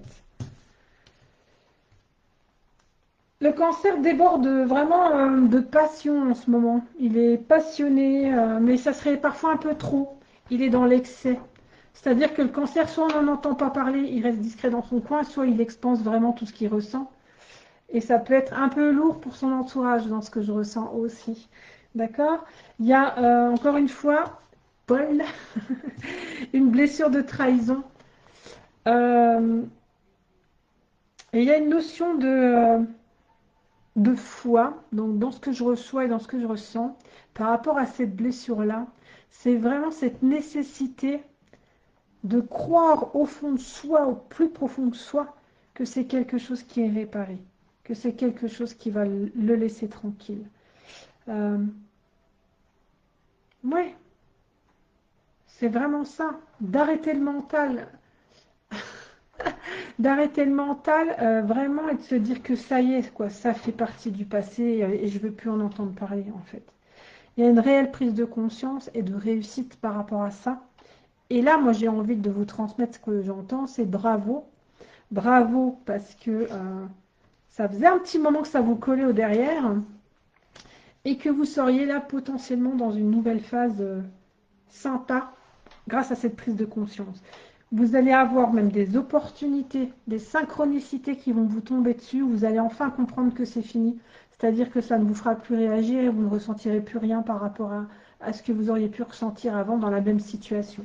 Le cancer déborde vraiment de passion en ce moment. Il est passionné, mais ça serait parfois un peu trop. Il est dans l'excès. C'est-à-dire que le cancer, soit on n'en entend pas parler, il reste discret dans son coin, soit il expanse vraiment tout ce qu'il ressent. Et ça peut être un peu lourd pour son entourage dans ce que je ressens aussi. D'accord? Il y a encore une fois, Paul, une blessure de trahison. Euh, et il y a une notion de foi, donc dans ce que je reçois et dans ce que je ressens, par rapport à cette blessure-là. C'est vraiment cette nécessité de croire au fond de soi, au plus profond de soi, que c'est quelque chose qui est réparé, que c'est quelque chose qui va le laisser tranquille. Euh, ouais, c'est vraiment ça, d'arrêter le mental, vraiment et de se dire que ça y est, quoi, ça fait partie du passé et je ne veux plus en entendre parler en fait. Il y a une réelle prise de conscience et de réussite par rapport à ça. Et là, moi, j'ai envie de vous transmettre ce que j'entends, c'est bravo. Bravo, parce que ça faisait un petit moment que ça vous collait au derrière et que vous seriez là potentiellement dans une nouvelle phase sympa grâce à cette prise de conscience. Vous allez avoir même des opportunités, des synchronicités qui vont vous tomber dessus. Vous allez enfin comprendre que c'est fini. C'est-à-dire que ça ne vous fera plus réagir et vous ne ressentirez plus rien par rapport à ce que vous auriez pu ressentir avant dans la même situation.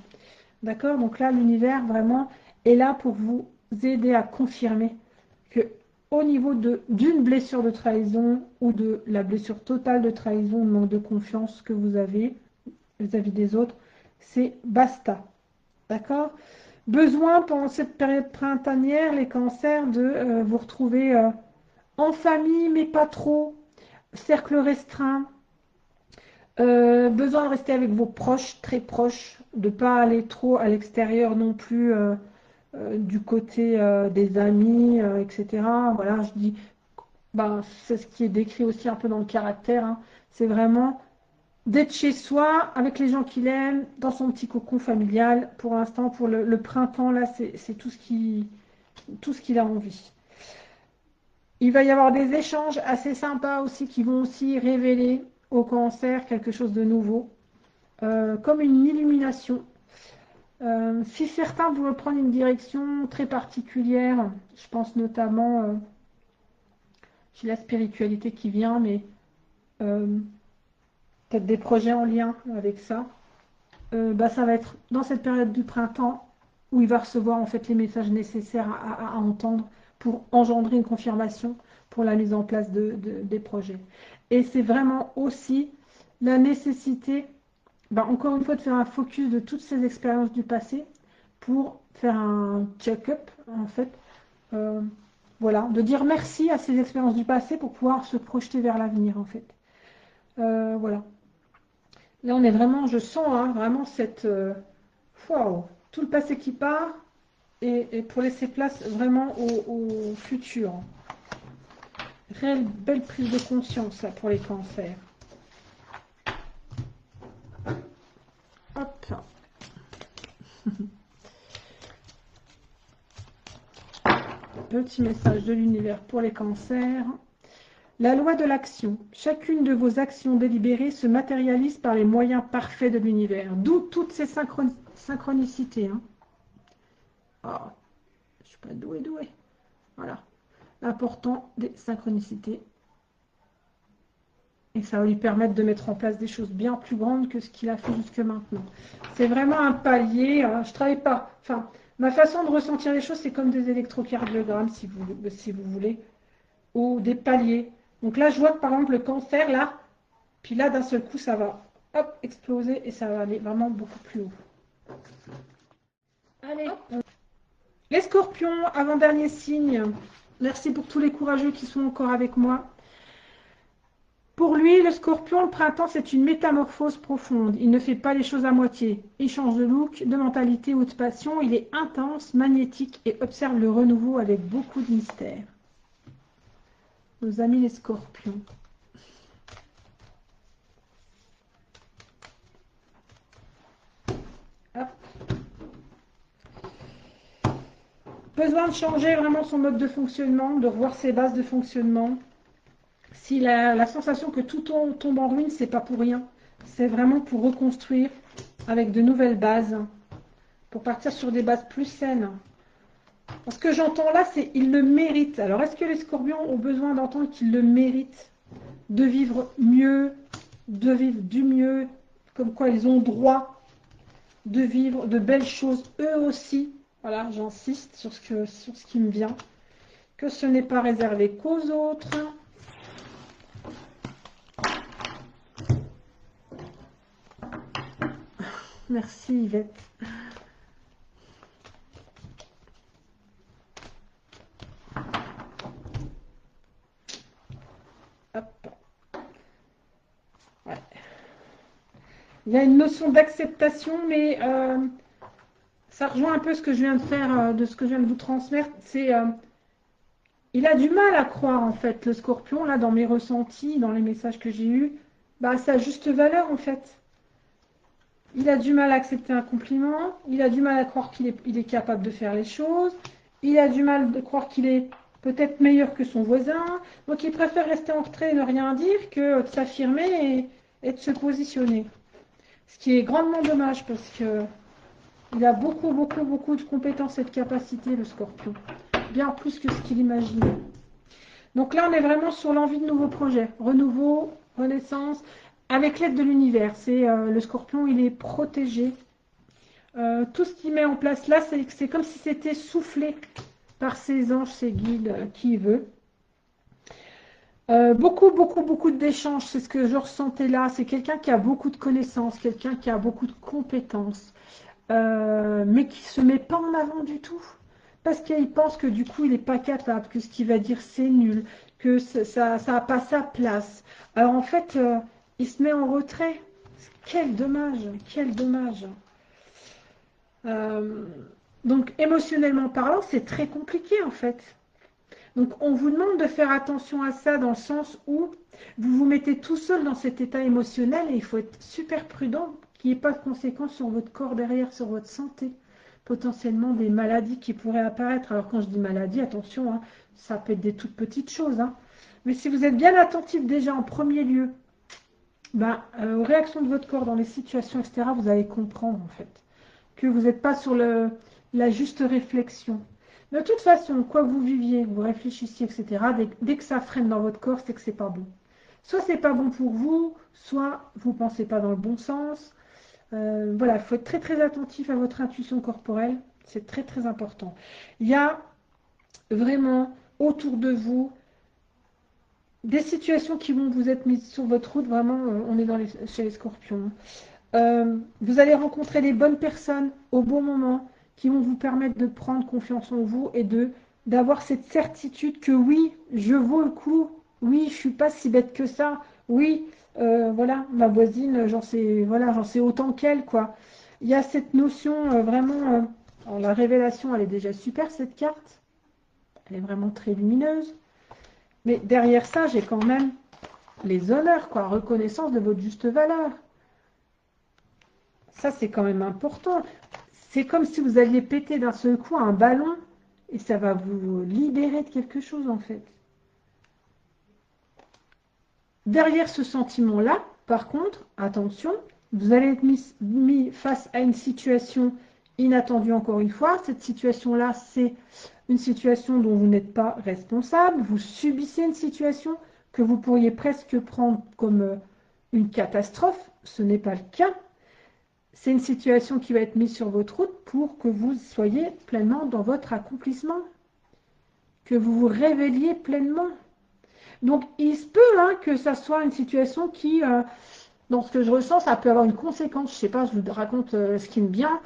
D'accord? Donc là, l'univers vraiment est là pour vous aider à confirmer que au niveau d'une blessure de trahison ou de la blessure totale de trahison, de manque de confiance que vous avez vis-à-vis des autres, c'est basta. D'accord? Besoin pendant cette période printanière, les cancers, de vous retrouver en famille, mais pas trop, cercle restreint. Besoin de rester avec vos proches, très proches, de ne pas aller trop à l'extérieur non plus du côté des amis, etc. Voilà, je dis, ben, c'est ce qui est décrit aussi un peu dans le caractère. Hein. C'est vraiment d'être chez soi, avec les gens qu'il aime, dans son petit cocon familial. Pour l'instant, pour le printemps, là, c'est tout ce qu'il a envie. Il va y avoir des échanges assez sympas aussi qui vont aussi révéler au cancer quelque chose de nouveau, comme une illumination. Si certains veulent prendre une direction très particulière, je pense notamment, j'ai la spiritualité qui vient, mais euh, peut-être des projets en lien avec ça. Bah, ça va être dans cette période du printemps où il va recevoir en fait les messages nécessaires à entendre pour engendrer une confirmation pour la mise en place des projets. Et c'est vraiment aussi la nécessité, bah, encore une fois, de faire un focus de toutes ces expériences du passé pour faire un check-up en fait. Euh, voilà, de dire merci à ces expériences du passé pour pouvoir se projeter vers l'avenir en fait. Voilà. Là, on est vraiment, je sens hein, vraiment cette, waouh, tout le passé qui part et pour laisser place vraiment au futur. Réelle belle prise de conscience là, pour les cancers. Hop. petit message de l'univers pour les cancers. La loi de l'action. Chacune de vos actions délibérées se matérialise par les moyens parfaits de l'univers. D'où toutes ces synchronicités. Hein. Oh, je ne suis pas douée. Voilà. L'important des synchronicités. Et ça va lui permettre de mettre en place des choses bien plus grandes que ce qu'il a fait jusque maintenant. C'est vraiment un palier. Je ne travaille pas. Enfin, ma façon de ressentir les choses, c'est comme des électrocardiogrammes, si vous voulez. Ou des paliers. Donc là, je vois que par exemple, le cancer, là, puis là, d'un seul coup, ça va hop, exploser et ça va aller vraiment beaucoup plus haut. Allez. Les scorpions, avant-dernier signe. Merci pour tous les courageux qui sont encore avec moi. Pour lui, le scorpion, le printemps, c'est une métamorphose profonde. Il ne fait pas les choses à moitié. Il change de look, de mentalité ou de passion. Il est intense, magnétique et observe le renouveau avec beaucoup de mystère. Nos amis les scorpions. Hop. Besoin de changer vraiment son mode de fonctionnement, de revoir ses bases de fonctionnement. S'il a la sensation que tout tombe en ruine, c'est pas pour rien. C'est vraiment pour reconstruire avec de nouvelles bases, pour partir sur des bases plus saines. Ce que j'entends là, c'est il le mérite. Alors, est-ce que les scorpions ont besoin d'entendre qu'ils le méritent, de vivre mieux, de vivre du mieux, comme quoi ils ont droit de vivre de belles choses eux aussi. Voilà, j'insiste sur ce qui me vient. Que ce n'est pas réservé qu'aux autres. Merci Yvette. Hop. Ouais. Il y a une notion d'acceptation, mais ça rejoint un peu ce que je viens de faire, de ce que je viens de vous transmettre. C'est, il a du mal à croire, en fait, le scorpion, là, dans mes ressentis, dans les messages que j'ai eus, bah, sa juste valeur, en fait. Il a du mal à accepter un compliment, il a du mal à croire qu'il est capable de faire les choses, il a du mal de croire qu'il est peut-être meilleur que son voisin, donc il préfère rester en retrait et ne rien dire que de s'affirmer et de se positionner. Ce qui est grandement dommage parce que il a beaucoup de compétences et de capacités, le scorpion. Bien plus que ce qu'il imaginait. Donc là, on est vraiment sur l'envie de nouveaux projets. Renouveau, renaissance, avec l'aide de l'univers. C'est le scorpion, il est protégé. Tout ce qu'il met en place là, c'est comme si c'était soufflé par ses anges, ses guides, qui il veut. Beaucoup d'échanges, c'est ce que je ressentais là. C'est quelqu'un qui a beaucoup de connaissances, quelqu'un qui a beaucoup de compétences, mais qui ne se met pas en avant du tout. Parce qu'il pense que du coup, il n'est pas capable, que ce qu'il va dire, c'est nul, que ça n'a pas sa place. Alors en fait, il se met en retrait. Quel dommage, quel dommage. Donc émotionnellement parlant, c'est très compliqué en fait. Donc on vous demande de faire attention à ça dans le sens où vous vous mettez tout seul dans cet état émotionnel et il faut être super prudent qu'il n'y ait pas de conséquences sur votre corps derrière, sur votre santé. Potentiellement des maladies qui pourraient apparaître. Alors quand je dis maladie, attention, hein, ça peut être des toutes petites choses. Hein. Mais si vous êtes bien attentif déjà en premier lieu aux réactions de votre corps dans les situations, etc., vous allez comprendre en fait que vous n'êtes pas sur la juste réflexion. De toute façon, quoi que vous viviez, vous réfléchissiez, etc., dès que ça freine dans votre corps, c'est que c'est pas bon. Soit c'est pas bon pour vous, soit vous ne pensez pas dans le bon sens. Voilà, il faut être très attentif à votre intuition corporelle. C'est très important. Il y a vraiment autour de vous des situations qui vont vous être mises sur votre route. Vraiment, on est chez les scorpions. Vous allez rencontrer les bonnes personnes au bon moment qui vont vous permettre de prendre confiance en vous et d'avoir cette certitude que oui, je vaux le coup, oui, je suis pas si bête que ça, oui, voilà, ma voisine, j'en sais autant qu'elle, quoi. Il y a cette notion vraiment, alors la révélation, elle est déjà super, cette carte, elle est vraiment très lumineuse, mais derrière ça, j'ai quand même les honneurs, quoi, reconnaissance de votre juste valeur. Ça, c'est quand même important. C'est comme si vous alliez péter d'un seul coup un ballon Et ça va vous libérer de quelque chose en fait. Derrière ce sentiment-là, par contre, attention, vous allez être mis face à une situation inattendue encore une fois. Cette situation-là, c'est une situation dont vous n'êtes pas responsable. Vous subissez une situation que vous pourriez presque prendre comme une catastrophe. Ce n'est pas le cas. C'est une situation qui va être mise sur votre route pour que vous soyez pleinement dans votre accomplissement, que vous vous révéliez pleinement. Donc, il se peut hein, que ça soit une situation qui, dans ce que je ressens, ça peut avoir une conséquence. Je ne sais pas, je vous raconte ce qui me vient.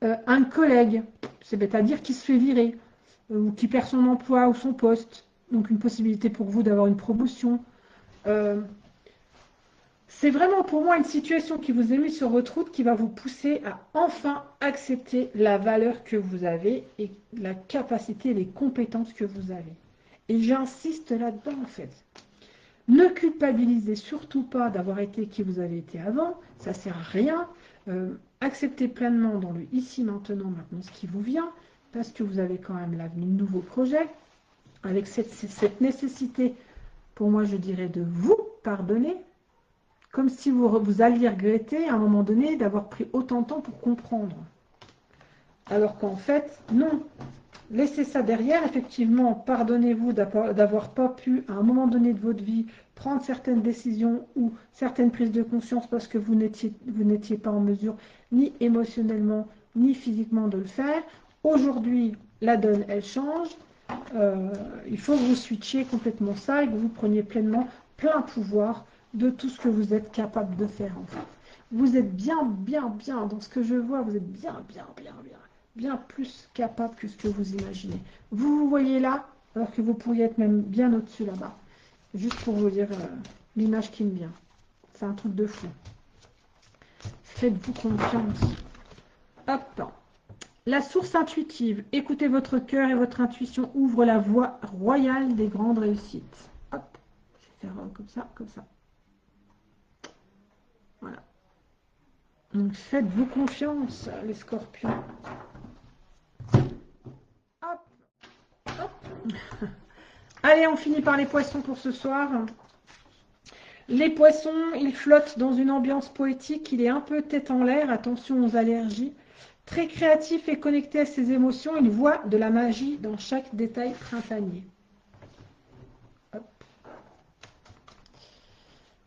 Un collègue, c'est-à-dire qui se fait virer, ou qui perd son emploi ou son poste. Donc, une possibilité pour vous d'avoir une promotion. C'est vraiment pour moi une situation qui vous est mise sur votre route qui va vous pousser à enfin accepter la valeur que vous avez et la capacité et les compétences que vous avez. Et j'insiste là-dedans en fait. Ne culpabilisez surtout pas d'avoir été qui vous avez été avant, ça ne sert à rien. Acceptez pleinement dans le ici, maintenant ce qui vous vient, parce que vous avez quand même l'avenir de nouveaux projets, avec cette nécessité, pour moi je dirais, de vous pardonner, comme si vous alliez regretter à un moment donné d'avoir pris autant de temps pour comprendre. Alors qu'en fait, non. Laissez ça derrière, effectivement, pardonnez-vous d'avoir pas pu, à un moment donné de votre vie, prendre certaines décisions ou certaines prises de conscience parce que vous n'étiez pas en mesure, ni émotionnellement, ni physiquement de le faire. Aujourd'hui, la donne, elle change. Il faut que vous switchiez complètement ça et que vous preniez pleinement plein pouvoir de tout ce que vous êtes capable de faire, en fait. Vous êtes bien, dans ce que je vois, vous êtes bien plus capable que ce que vous imaginez. Vous vous voyez là, alors que vous pourriez être même bien au-dessus là-bas. Juste pour vous dire l'image qui me vient. C'est un truc de fou. Faites-vous confiance. Hop. La source intuitive. Écoutez votre cœur et votre intuition ouvre la voie royale des grandes réussites. Hop. Je vais faire comme ça. Voilà. Donc faites-vous confiance, les scorpions. Hop. Hop. Allez, on finit par les poissons pour ce soir. Les poissons, ils flottent dans une ambiance poétique. Il est un peu tête en l'air. Attention aux allergies. Très créatif et connecté à ses émotions. Il voit de la magie dans chaque détail printanier. Hop.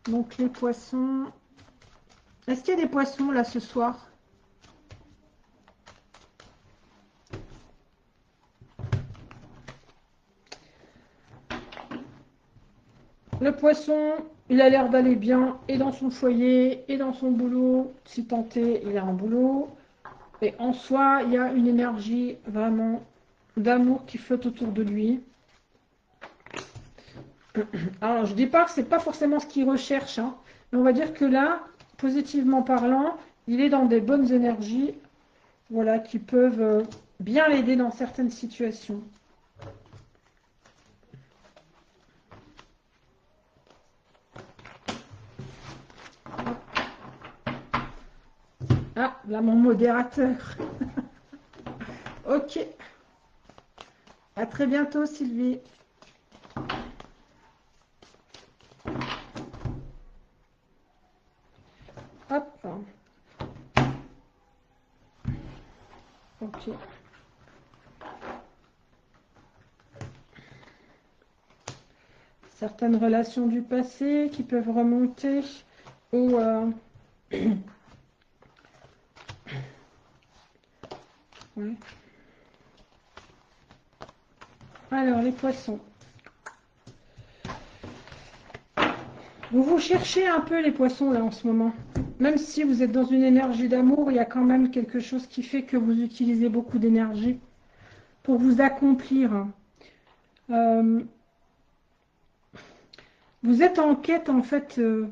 Donc les poissons. Est-ce qu'il y a des poissons là ce soir? Le poisson, il a l'air d'aller bien et dans son foyer et dans son boulot. Si tant est, il a un boulot. Et en soi, il y a une énergie vraiment d'amour qui flotte autour de lui. Alors, je ne dis pas que ce n'est pas forcément ce qu'il recherche, hein, mais on va dire que là, positivement parlant, il est dans des bonnes énergies, voilà, qui peuvent bien l'aider dans certaines situations. Ah, là, mon modérateur. Ok. À très bientôt, Sylvie. Hop. Ok. Certaines relations du passé qui peuvent remonter ou ouais. Alors, les poissons. Vous cherchez un peu les poissons là en ce moment. Même si vous êtes dans une énergie d'amour, il y a quand même quelque chose qui fait que vous utilisez beaucoup d'énergie pour vous accomplir. Vous êtes en quête en fait, je ne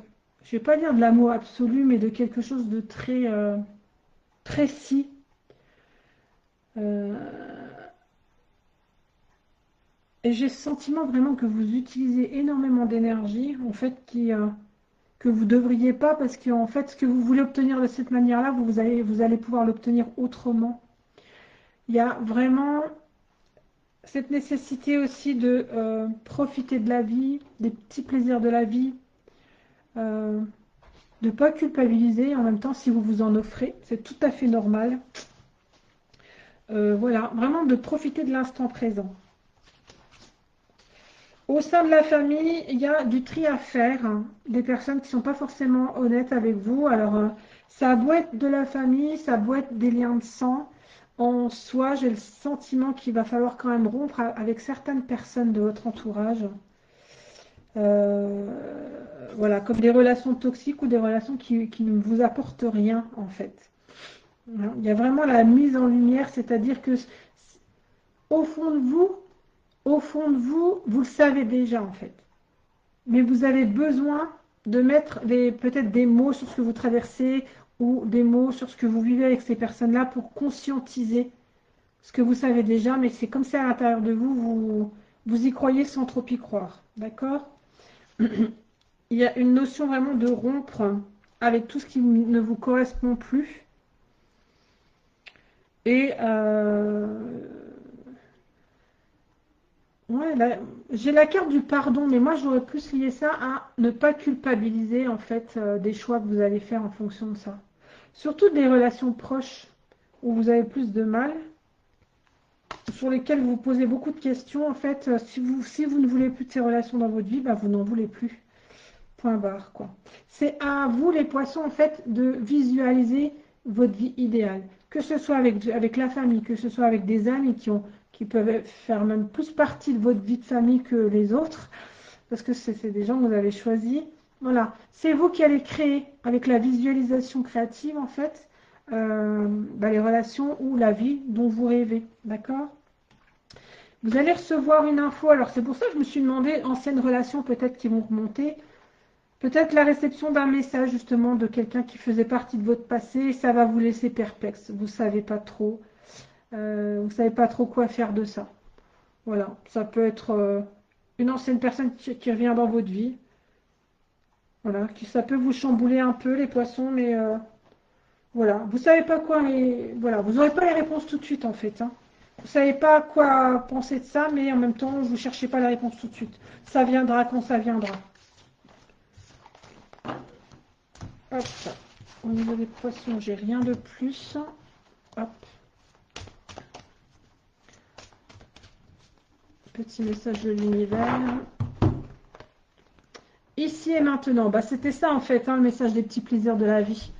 vais pas dire de l'amour absolu, mais de quelque chose de très précis. Et j'ai ce sentiment vraiment que vous utilisez énormément d'énergie, en fait, que vous ne devriez pas, parce qu'en fait, ce que vous voulez obtenir de cette manière-là, vous allez pouvoir l'obtenir autrement. Il y a vraiment cette nécessité aussi de profiter de la vie, des petits plaisirs de la vie, euh, de ne pas culpabiliser en même temps si vous vous en offrez, c'est tout à fait normal. Voilà, vraiment de profiter de l'instant présent. Au sein de la famille, il y a du tri à faire, hein. Des personnes qui ne sont pas forcément honnêtes avec vous. Alors, ça a beau être de la famille, ça a beau être des liens de sang. En soi, j'ai le sentiment qu'il va falloir quand même rompre avec certaines personnes de votre entourage. Voilà, comme des relations toxiques ou des relations qui ne vous apportent rien, en fait. Il y a vraiment la mise en lumière, c'est-à-dire que au fond de vous, vous le savez déjà, en fait. Mais vous avez besoin de mettre peut-être des mots sur ce que vous traversez ou des mots sur ce que vous vivez avec ces personnes-là pour conscientiser ce que vous savez déjà, mais c'est comme ça à l'intérieur de vous, vous y croyez sans trop y croire. D'accord? Il y a une notion vraiment de rompre avec tout ce qui ne vous correspond plus. Et ouais, j'ai la carte du pardon, mais moi j'aurais plus lié ça à ne pas culpabiliser en fait des choix que vous allez faire en fonction de ça. Surtout des relations proches où vous avez plus de mal, sur lesquelles vous vous posez beaucoup de questions. En fait, si vous ne voulez plus de ces relations dans votre vie, bah, vous n'en voulez plus. Point barre, quoi. C'est à vous, les poissons, en fait, de visualiser votre vie idéale. Que ce soit avec la famille, que ce soit avec des amis qui peuvent faire même plus partie de votre vie de famille que les autres, parce que c'est des gens que vous avez choisis. Voilà. C'est vous qui allez créer, avec la visualisation créative, en fait, bah, les relations ou la vie dont vous rêvez. D'accord? Vous allez recevoir une info. Alors, c'est pour ça que je me suis demandé, anciennes relations peut-être qui vont remonter. Peut-être la réception d'un message justement de quelqu'un qui faisait partie de votre passé, et ça va vous laisser perplexe. Vous savez pas trop, vous savez pas trop quoi faire de ça. Voilà, ça peut être une ancienne personne qui revient dans votre vie. Voilà, ça peut vous chambouler un peu les poissons, mais voilà, vous savez pas quoi, mais voilà, vous n'aurez pas les réponses tout de suite en fait, hein. Vous savez pas quoi penser de ça, mais en même temps, vous cherchez pas la réponse tout de suite. Ça viendra quand ça viendra. Hop. Au niveau des poissons, j'ai rien de plus. Hop. Petit message de l'univers. Ici et maintenant. Bah, c'était ça en fait, hein, le message des petits plaisirs de la vie.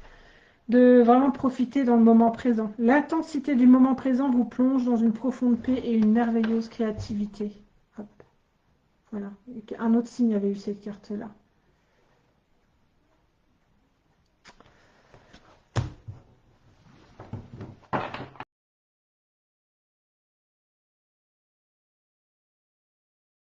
De vraiment profiter dans le moment présent. L'intensité du moment présent vous plonge dans une profonde paix et une merveilleuse créativité. Hop. Voilà. Un autre signe avait eu cette carte-là.